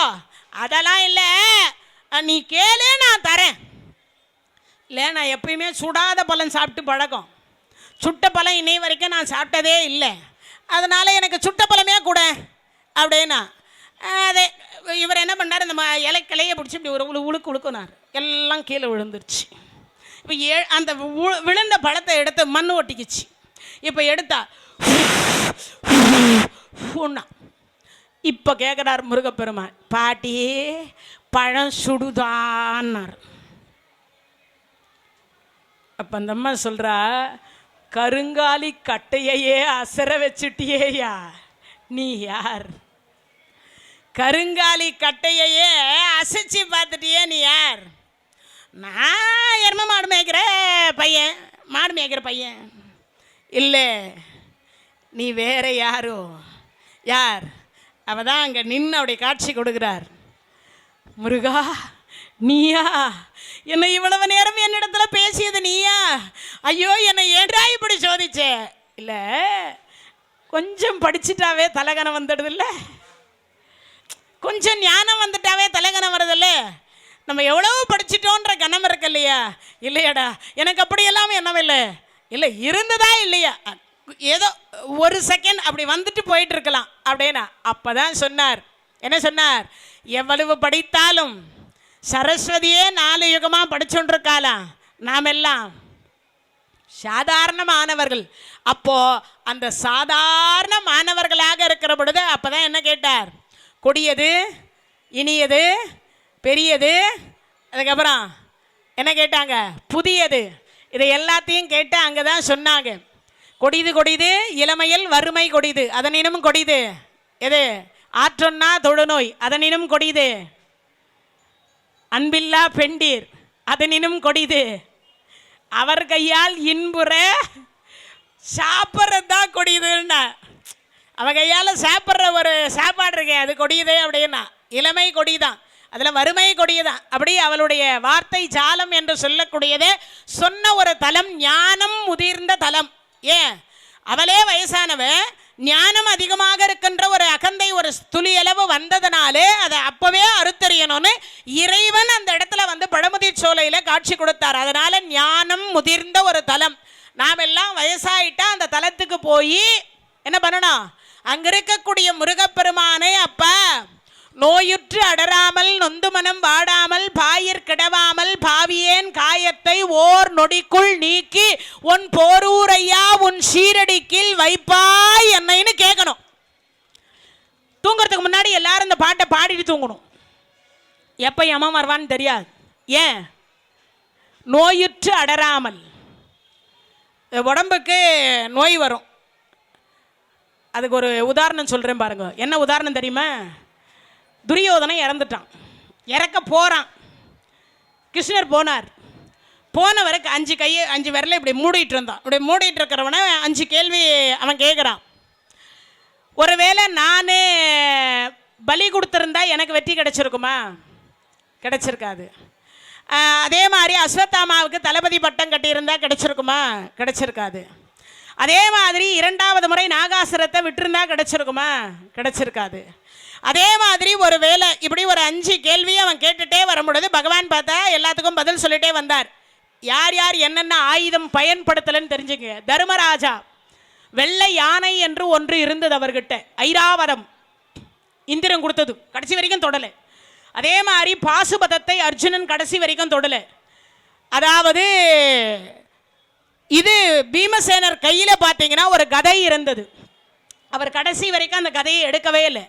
அதெல்லாம் இல்லை, நீ கேளு, நான் தரேன். இல்லை, நான் எப்பயுமே சுடாத பழம் சாப்பிட்டு பழக்கம். சுட்ட பழம் இன்னை வரைக்கும் நான் சாப்பிட்டதே இல்லை, அதனால் எனக்கு சுட்ட பழமே கூட அப்படின்னா. அதே இவர் என்ன பண்ணார், இந்த இலைக்கிளையை பிடிச்சி இப்படி ஒரு உழுக்கு உழுக்குனார். எல்லாம் கீழே விழுந்துருச்சு. இப்போ அந்த விழுந்த பழத்தை எடுத்து மண் ஒட்டிக்குச்சு. இப்போ எடுத்தா ஒன்றா. இப்போ கேட்குறார் முருகப்பெருமான், பாட்டி பழம் சுடுதான்னார். அப்போ அந்த அம்மா சொல்கிறா, கருங்காலி கட்டையையே அசர வச்சுட்டியேயா, நீ யார்? கருங்காலி கட்டையையே அசைச்சு பார்த்துட்டியே, நீ யார்? நான் எரும மாடு மேய்க்கிற பையன், மாடு மேய்க்கிற பையன் இல்லை, நீ வேற யாரோ. யார்? அவ தான் அங்கே நின்று அப்படி காட்சி கொடுக்குறார். முருகா நீயா? என்னை இவ்வளவு நேரம் என்னிடத்துல பேசியது நீயா? ஐயோ, என்னை ஏன்றா இப்படி சோதிச்சே? இல்லை, கொஞ்சம் படிச்சுட்டாவே தலகணம் வந்துடுது இல்லை, கொஞ்சம் ஞானம் வந்துட்டாவே தலகணம் வருதில்ல. நம்ம எவ்வளவு படிச்சிட்டோன்ற கணம் இருக்கு இல்லையா? இல்லையாடா, எனக்கு அப்படியெல்லாம் எண்ணம் இல்லை. இல்லை, இருந்ததா இல்லையா? ஏதோ ஒரு செகண்ட் அப்படி வந்துட்டு போயிட்டு இருக்கலாம் அப்படின்னா. அப்போ தான் சொன்னார், என்ன சொன்னார்? எவ்வளவு படித்தாலும் சரஸ்வதியே 4 யுகமாக படிச்சுருக்காளாம், நாம் எல்லாம் சாதாரண மாணவர்கள். அப்போ அந்த சாதாரண மாணவர்களாக இருக்கிற பொழுது அப்போ தான் என்ன கேட்டார்? கொடியது, இனியது, பெரியது, அதுக்கப்புறம் என்ன கேட்டாங்க? புதியது. இதை எல்லாத்தையும் கேட்டு அங்கே தான் சொன்னாங்க. கொடிது கொடிது இளமையில் வறுமை கொடிது, அதனினும் கொடிது எது? ஆற்றொன்னா தொழுநோய், அதனினும் கொடிது. அன்பில்லா பெண்டீர், அதனினும் கொடிது. அவர் கையால் இன்புற சாப்பிட்றது தான் கொடியுதுன்னா. அவ கையால் சாப்பிட்ற ஒரு சாப்பாடு இருக்கே, அது கொடியுது அப்படின்னா. இளமை கொடிதான், அதில் வறுமை கொடியதான். அப்படி அவளுடைய வார்த்தை ஜாலம் என்று சொல்லக்கூடியதே சொன்ன ஒரு தலம், ஞானம் முதிர்ந்த தலம். ஏன்? அவளே வயசானவ, ஞானம் அதிகமாக இருக்கின்ற ஒரு அகந்தை ஒரு துளியளவு வந்ததுனாலே அதை அப்பவே அறுத்தறியணும்னு இறைவன் அந்த இடத்துல வந்து பழமுதிர் சோலையில் காட்சி கொடுத்தார். அதனால ஞானம் முதிர்ந்த ஒரு தலம். நாம் எல்லாம் வயசாயிட்டா அந்த தலத்துக்கு போய் என்ன பண்ணணும்? அங்க இருக்கக்கூடிய முருகப்பெருமானை அப்பா நோயுற்று அடராமல் நொந்து மனம் வாடாமல் பாயிற் கிடவாமல் பாவியேன் காயத்தை ஓர் நொடிக்குள் நீக்கி உன் போரூரையா உன் சீரடிக்கில் வைப்பாய் என்னைன்னு கேட்கணும். தூங்குறதுக்கு முன்னாடி எல்லாரும் இந்த பாட்டை பாடிட்டு தூங்கணும். எப்போ யமன் வருவான்னு தெரியாது. ஏன்? நோயுற்று அடராமல். உடம்புக்கு நோய் வரும். அதுக்கு ஒரு உதாரணம் சொல்கிறேன் பாருங்க. என்ன உதாரணம் தெரியுமா? துரியோதனை இறந்துட்டான், இறக்க போகிறான். கிருஷ்ணர் போனார். போனவருக்கு 5 கையை 5 விரலை இப்படி மூடிட்டு இருந்தான். இப்படி மூடிட்டு இருக்கிறவனை 5 கேள்வி அவன் கேட்குறான். ஒருவேளை நான் பலி கொடுத்துருந்தா எனக்கு வெற்றி கிடைச்சிருக்குமா? கிடைச்சிருக்காது. அதே மாதிரி அஸ்வத்தாமாவுக்கு தளபதி பட்டம் கட்டியிருந்தா கிடைச்சிருக்குமா? கிடைச்சிருக்காது. அதே மாதிரி 2வது முறை நாகாசுரத்தை விட்டுருந்தா கிடைச்சிருக்குமா? கிடைச்சிருக்காது. அதே மாதிரி ஒரு வேலை இப்படி ஒரு 5 கேள்வி அவன் கேட்டுட்டே வரும்பொழுது பகவான் பார்த்தா எல்லாத்துக்கும் பதில் சொல்லிட்டே வந்தார். யார் யார் என்னென்ன ஆயுதம் பயன்படுத்தலன்னு தெரிஞ்சுங்க. தர்மராஜா வெள்ளை யானை என்று ஒன்று இருந்தது அவர்கிட்ட, ஐராவதம் இந்திரன் கொடுத்தது, கடைசி வரைக்கும் தொடலை. அதே மாதிரி பாசுபதத்தை அர்ஜுனன் கடைசி வரைக்கும் தொடலை. அதாவது இது பீமசேனர் கையில் பார்த்தீங்கன்னா ஒரு கதை இருந்தது, அவர் கடைசி வரைக்கும் அந்த கதையை எடுக்கவே இல்லை.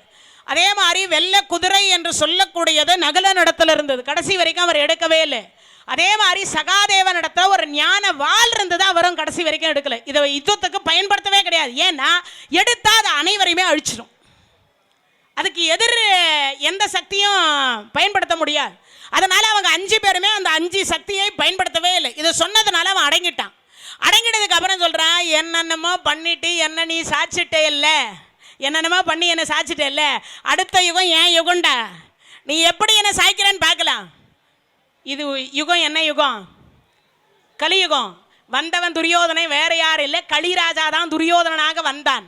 அதே மாதிரி வெள்ளை குதிரை என்று சொல்லக்கூடியது நகுல நடத்தில் இருந்தது, கடைசி வரைக்கும் அவர் எடுக்கவே இல்லை. அதே மாதிரி சகாதேவன் இடத்துல ஒரு ஞான வாள் இருந்தது, அவரும் கடைசி வரைக்கும் எடுக்கல. இதை யுத்தத்துக்கு பயன்படுத்தவே கிடையாது. ஏன்னா எடுத்தா அது அனைவரையுமே அழிச்சிடும், அதுக்கு எதிர் எந்த சக்தியும் பயன்படுத்த முடியாது. அதனால அவங்க 5 பேருமே அந்த 5 சக்தியை பயன்படுத்தவே இல்லை. இதை சொன்னதுனால அவன் அடங்கிட்டான். அடங்கிட்டதுக்கு அப்புறம் சொல்றான், என்னென்னமோ பண்ணிட்டு என்ன நீ சாச்சிட்டே இல்லை, என்னென்னமோ பண்ணி என்ன சாச்சிட்டே இல்லை, அடுத்த யுகம் ஏன் யுகம்டா, நீ எப்படி என்ன சாய்க்கிறேன்னு பார்க்கலாம். இது யுகம் என்ன யுகம்? கலியுகம். வந்தவன் துரியோதனை வேற யார் இல்லை, கலிராஜா தான் துரியோதனாக வந்தான்.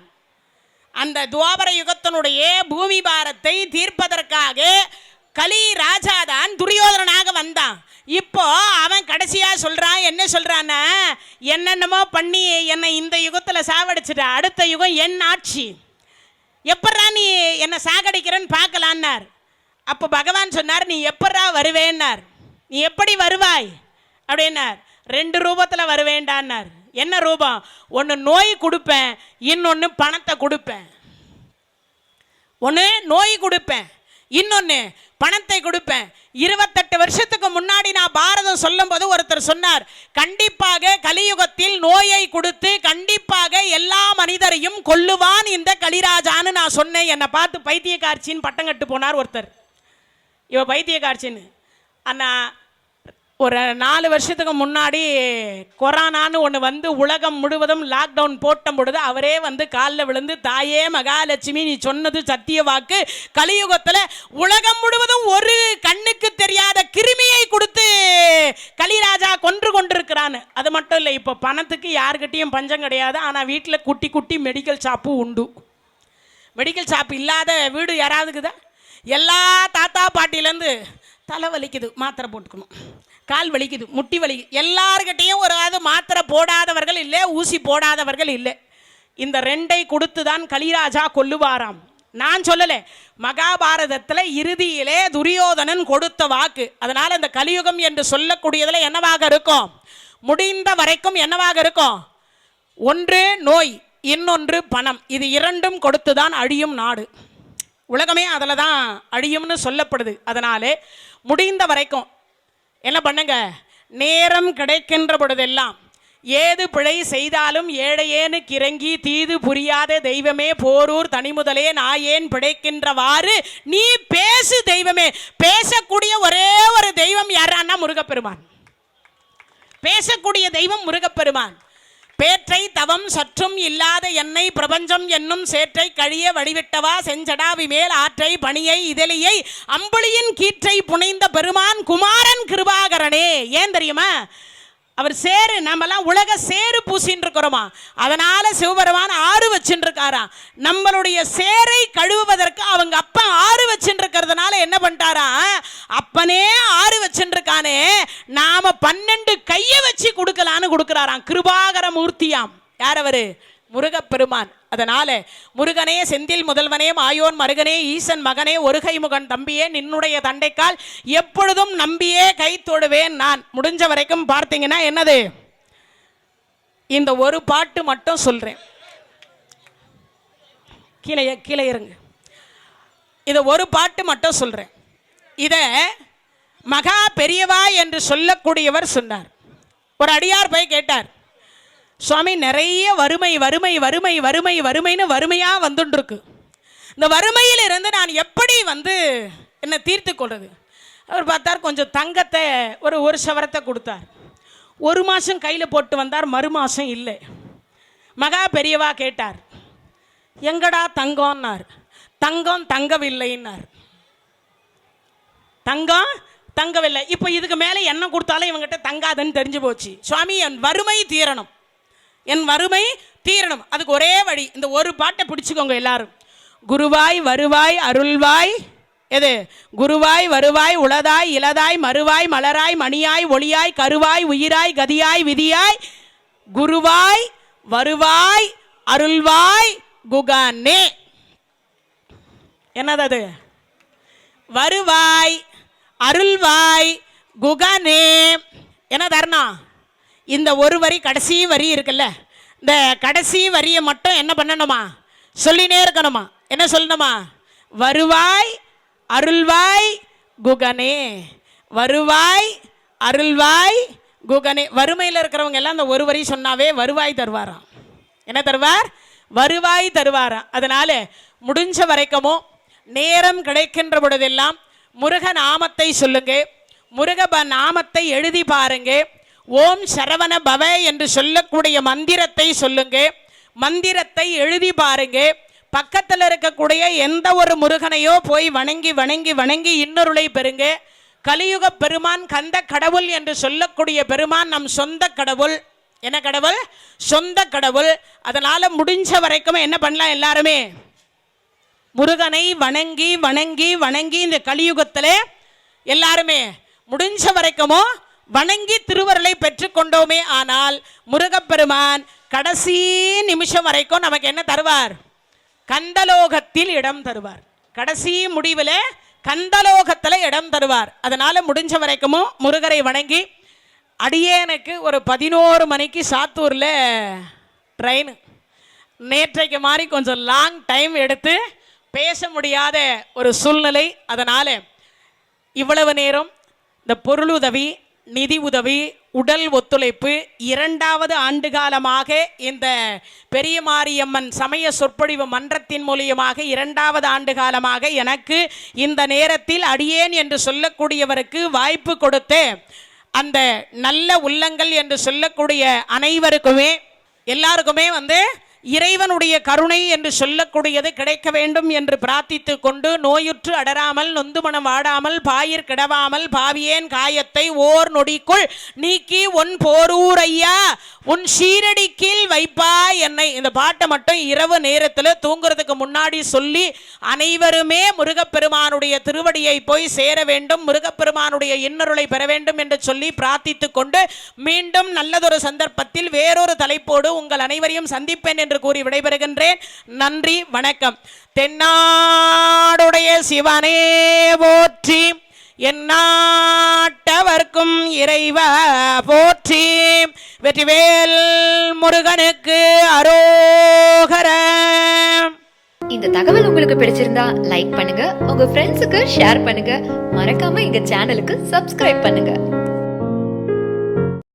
அந்த துவாபர யுகத்தினுடைய பூமி பாரத்தை தீர்ப்பதற்காக கலி ராஜா தான் துரியோதனாக வந்தான். இப்போ அவன் கடைசியா சொல்றான், என்ன சொல்றான்னா, என்னென்னமோ பண்ணி என்னை இந்த யுகத்தில் சாவடிச்சுட்ட, அடுத்த யுகம் என் ஆட்சி, எப்படா நீ என்னை சாகடிக்கிறன்னு பார்க்கலான்னார். அப்போ பகவான் சொன்னார், நீ எப்படா வருவேன்னார். நீ எப்படி வருவாய் அப்படின்னார். 2 ரூபத்தில் வருவேண்டான்னார். என்ன ரூபம்? ஒன்று நோய் கொடுப்பேன், இன்னொன்று பணத்தை கொடுப்பேன். ஒன்று நோய் கொடுப்பேன், இன்னொன்று பணத்தை கொடுப்பேன். 28 வருஷத்துக்கு முன்னாடி நான் பாரதம் சொல்லும் போது ஒருத்தர் சொன்னார், கண்டிப்பாக கலியுகத்தில் நோயை கொடுத்து கண்டிப்பாக எல்லா மனிதரையும் கொல்லுவான் இந்த கலிராஜான்னு நான் சொன்னேன். என்னை பார்த்து பைத்தியக்காரச்சின்னு பட்டம் கட்டு போனார் ஒருத்தர். இவ பைத்தியக்காரச்சின்னு. அண்ணா ஒரு 4 வருஷத்துக்கு முன்னாடி கொரோனான்னு ஒன்று வந்து உலகம் முழுவதும் லாக்டவுன் போட்ட பொழுது அவரே வந்து காலில் விழுந்து, தாயே மகாலட்சுமி நீ சொன்னது சத்திய வாக்கு, கலியுகத்தில் உலகம் முழுவதும் ஒரு கண்ணுக்கு தெரியாத கிருமியை கொடுத்து கலிராஜா கொன்று கொண்டிருக்கிறான்னு. அது மட்டும் இல்லை, இப்போ பணத்துக்கு யாருக்கிட்டையும் பஞ்சம் கிடையாது. ஆனால் வீட்டில் குட்டி குட்டி மெடிக்கல் ஷாப்பும் உண்டு. மெடிக்கல் ஷாப் இல்லாத வீடு யாராவதுக்குதா? எல்லா தாத்தா பாட்டிலேருந்து தலை வலிக்குது மாத்திரை போட்டுக்கணும், கால் வலிக்குது, முட்டி வலிக்குது, எல்லார்கிட்டையும் ஒரு மாத்திரை போடாதவர்கள் இல்லை, ஊசி போடாதவர்கள் இல்லை. இந்த 2ஐ கொடுத்து தான் கலிராஜா கொல்லுவாராம். நான் சொல்லலை, மகாபாரதத்தில் இறுதியிலே துரியோதனன் கொடுத்த வாக்கு. அதனால் இந்த கலியுகம் என்று சொல்லக்கூடியதில் என்னவாக இருக்கும்? முடிந்த வரைக்கும் என்னவாக இருக்கும்? ஒன்று நோய், இன்னொன்று பணம். இது 2ம் கொடுத்து தான் அழியும் நாடு. உலகமே அதில் தான் அழியும்னு சொல்லப்படுது. அதனாலே முடிந்த வரைக்கும் என்ன பண்ணுங்க, நேரம் கிடைக்கின்ற பொழுதெல்லாம் ஏது பிழை செய்தாலும் ஏழையேனு கிறங்கி தீது புரியாத தெய்வமே போரூர் தனிமுதலே நாயேன் பிழைக்கின்றவாறு நீ பேசு தெய்வமே. பேசக்கூடிய ஒரே ஒரு தெய்வம் யாரான்னா முருகப்பெருமான். பேசக்கூடிய தெய்வம் முருகப்பெருமான். பேற்றை தவம் சற்றும் இல்லாத என்னை பிரபஞ்சம் என்னும் சேற்றை கழிய வடிவிட்டவா செஞ்சடாவி மேல் ஆற்றை பணியை இதழியை அம்புலியின் கீற்றை புனைந்த பெருமான் குமாரன் கிருபாகரனே. ஏன் தெரியுமா? அவர் சேரு, நம்மலாம் உலக சேரு பூசின்னு இருக்கிறோமா, அதனால சிவபெருமான் ஆறு வச்சுட்டு இருக்காராம். நம்மளுடைய சேரை கழுவுவதற்கு அவங்க அப்பா ஆறு வச்சுட்டு இருக்கிறதுனால என்ன பண்ணிட்டாரா, அப்பனே ஆறு வச்சுட்டு இருக்கானே, நாம 12 கையை வச்சு கொடுக்கலான்னு கொடுக்கிறாராம். கிருபாகர மூர்த்தியாம். யார் அவரு? முருகப்பெருமான். அதனால முருகனே செந்தில் முதல்வனே மாயோன் மருகனே ஈசன் மகனே ஒருகை முகன் தம்பியே நின்னுடைய தண்டைக்கால் எப்பொழுதும் நம்பியே கை தொடுவேன் நான். முடிஞ்ச வரைக்கும் பார்த்தீங்கன்னா என்னது, இந்த ஒரு பாட்டு மட்டும் சொல்றேன். கீழே இருங்க. இதை ஒரு பாட்டு மட்டும் சொல்றேன். இத மகா பெரியவா என்று சொல்லக்கூடியவர் சொன்னார். ஒரு அடியார் போய் கேட்டார், சுவாமி நிறைய வறுமை வறுமை வறுமை வறுமை வறுமைன்னு வறுமையாக வந்துட்டுருக்கு, இந்த வறுமையிலிருந்து நான் எப்படி என்னை தீர்த்து கொள்வது? அவர் பார்த்தார், கொஞ்சம் தங்கத்தை ஒரு சவரத்தை கொடுத்தார். 1 மாதம் கையில் போட்டு வந்தார், மறு மாதம் இல்லை. மகா பெரியவா கேட்டார், எங்கடா தங்கம்னார். தங்கம் தங்கவில்லைன்னார். தங்கம் தங்கவில்லை. இப்போ இதுக்கு மேலே என்ன கொடுத்தாலும் இவங்ககிட்ட தங்காதுன்னு தெரிஞ்சு போச்சு. சுவாமி என் வறுமை தீரணும், என் வறுமை தீரணும். அதுக்கு ஒரே வழி, இந்த ஒரு பாட்டை பிடிச்சிக்கோங்க எல்லாரும். குருவாய் வருவாய் அருள்வாய் எது குருவாய் வருவாய் உளதாய் இலதாய் மறுவாய் மலராய் மணியாய் ஒளியாய் கருவாய் உயிராய் கதியாய் விதியாய் குருவாய் வருவாய் அருள்வாய் குகனே. என்னது அது? வருவாய் அருள்வாய் குகனே. என்ன தரணும்? இந்த ஒரு வரி கடைசி வரி இருக்குல்ல, இந்த கடைசி வரியை மட்டும் என்ன பண்ணணுமா? சொல்லினே இருக்கணுமா? என்ன சொல்லணுமா? வருவாய் அருள்வாய் குகனே, வருவாய் அருள்வாய் குகனே. வறுமையில் இருக்கிறவங்க எல்லாம் இந்த ஒரு வரி சொன்னாவே வருவாய் தருவாராம். என்ன தருவார்? வருவாய் தருவாராம். அதனால முடிஞ்ச வரைக்குமோ நேரம் கிடைக்கின்ற பொழுதெல்லாம் முருக நாமத்தை சொல்லுங்க, முருக நாமத்தை எழுதி பாருங்க. ஓம் சரவண பவ என்று சொல்லக்கூடிய மந்திரத்தை சொல்லுங்க, மந்திரத்தை எழுதி பாருங்க. பக்கத்தில் இருக்கக்கூடிய எந்த ஒரு முருகனையோ போய் வணங்கி வணங்கி வணங்கி இன்னொருளை பெறுங்க. கலியுக பெருமான் கந்த கடவுள் என்று சொல்லக்கூடிய பெருமான் நம் சொந்த கடவுள். என்ன கடவுள்? சொந்த கடவுள். அதனால முடிஞ்ச வரைக்கும் என்ன பண்ணலாம்? எல்லாருமே முருகனை வணங்கி வணங்கி வணங்கி இந்த கலியுகத்தில் எல்லாருமே முடிஞ்ச வரைக்குமோ வணங்கி திருவருளை பெற்றுக்கொண்டோமே ஆனால் முருகப்பெருமான் கடைசி நிமிஷம் வரைக்கும் நமக்கு என்ன தருவார்? கந்தலோகத்தில் இடம் தருவார். கடைசி முடிவில் கந்தலோகத்தில் இடம் தருவார். அதனால முடிஞ்ச வரைக்கும் முருகரை வணங்கி, அடியேனுக்கு ஒரு 11 மணிக்கு சாத்தூரில் ட்ரெயின், நேற்றைக்கு மாதிரி கொஞ்சம் லாங் டைம் எடுத்து பேச முடியாத ஒரு சூழ்நிலை. அதனால் இவ்வளவு நேரம் இந்த பொருளுதவி, நிதி உதவி, உடல் ஒத்துழைப்பு 2வது ஆண்டு காலமாக இந்த பெரிய மாரியம்மன் சமய சொற்பொழிவு மன்றத்தின் மூலியமாக 2வது ஆண்டு காலமாக எனக்கு இந்த நேரத்தில் அடியேன் என்று சொல்லக்கூடியவருக்கு வாய்ப்பு கொடுத்து அந்த நல்ல உள்ளங்கள் என்று சொல்லக்கூடிய அனைவருக்குமே எல்லாருக்குமே இறைவனுடைய கருணை என்று சொல்லக்கூடியது கிடைக்க வேண்டும் என்று பிரார்த்தித்து கொண்டு, நோயுற்று அடராமல் நொந்து மனம் வாடாமல் பாயிர் கிடவாமல் பாவியேன் காயத்தை ஓர் நொடிக்குள் நீக்கி உன் போரூர் ஐயா உன் சீரடி கீழ் வைப்பா என்னை. இந்த பாட்டை மட்டும் இரவு நேரத்தில் தூங்குறதுக்கு முன்னாடி சொல்லி அனைவருமே முருகப்பெருமானுடைய திருவடியை போய் சேர வேண்டும், முருகப்பெருமானுடைய இன்னருளை பெற வேண்டும் என்று சொல்லி பிரார்த்தித்து கொண்டு மீண்டும் நல்லதொரு சந்தர்ப்பத்தில் வேறொரு தலைப்போடு உங்கள் அனைவரையும் சந்திப்பேன் என்று கூறி விடைபெறுகின்றேன். நன்றி, வணக்கம். தென்னாடுடைய சிவனே போற்றி, எந்நாட்டவர்க்கும் இறைவா போற்றி, வெற்றிவேல் முருகனுக்கு அரோகரா. இந்த தகவல் உங்களுக்கு பிடிச்சிருந்தா லைக் பண்ணுங்க, உங்க ஃப்ரெண்ட்ஸுக்கு ஷேர் பண்ணுங்க, மறக்காம எங்க சேனலுக்கு சப்ஸ்கிரைப் பண்ணுங்க.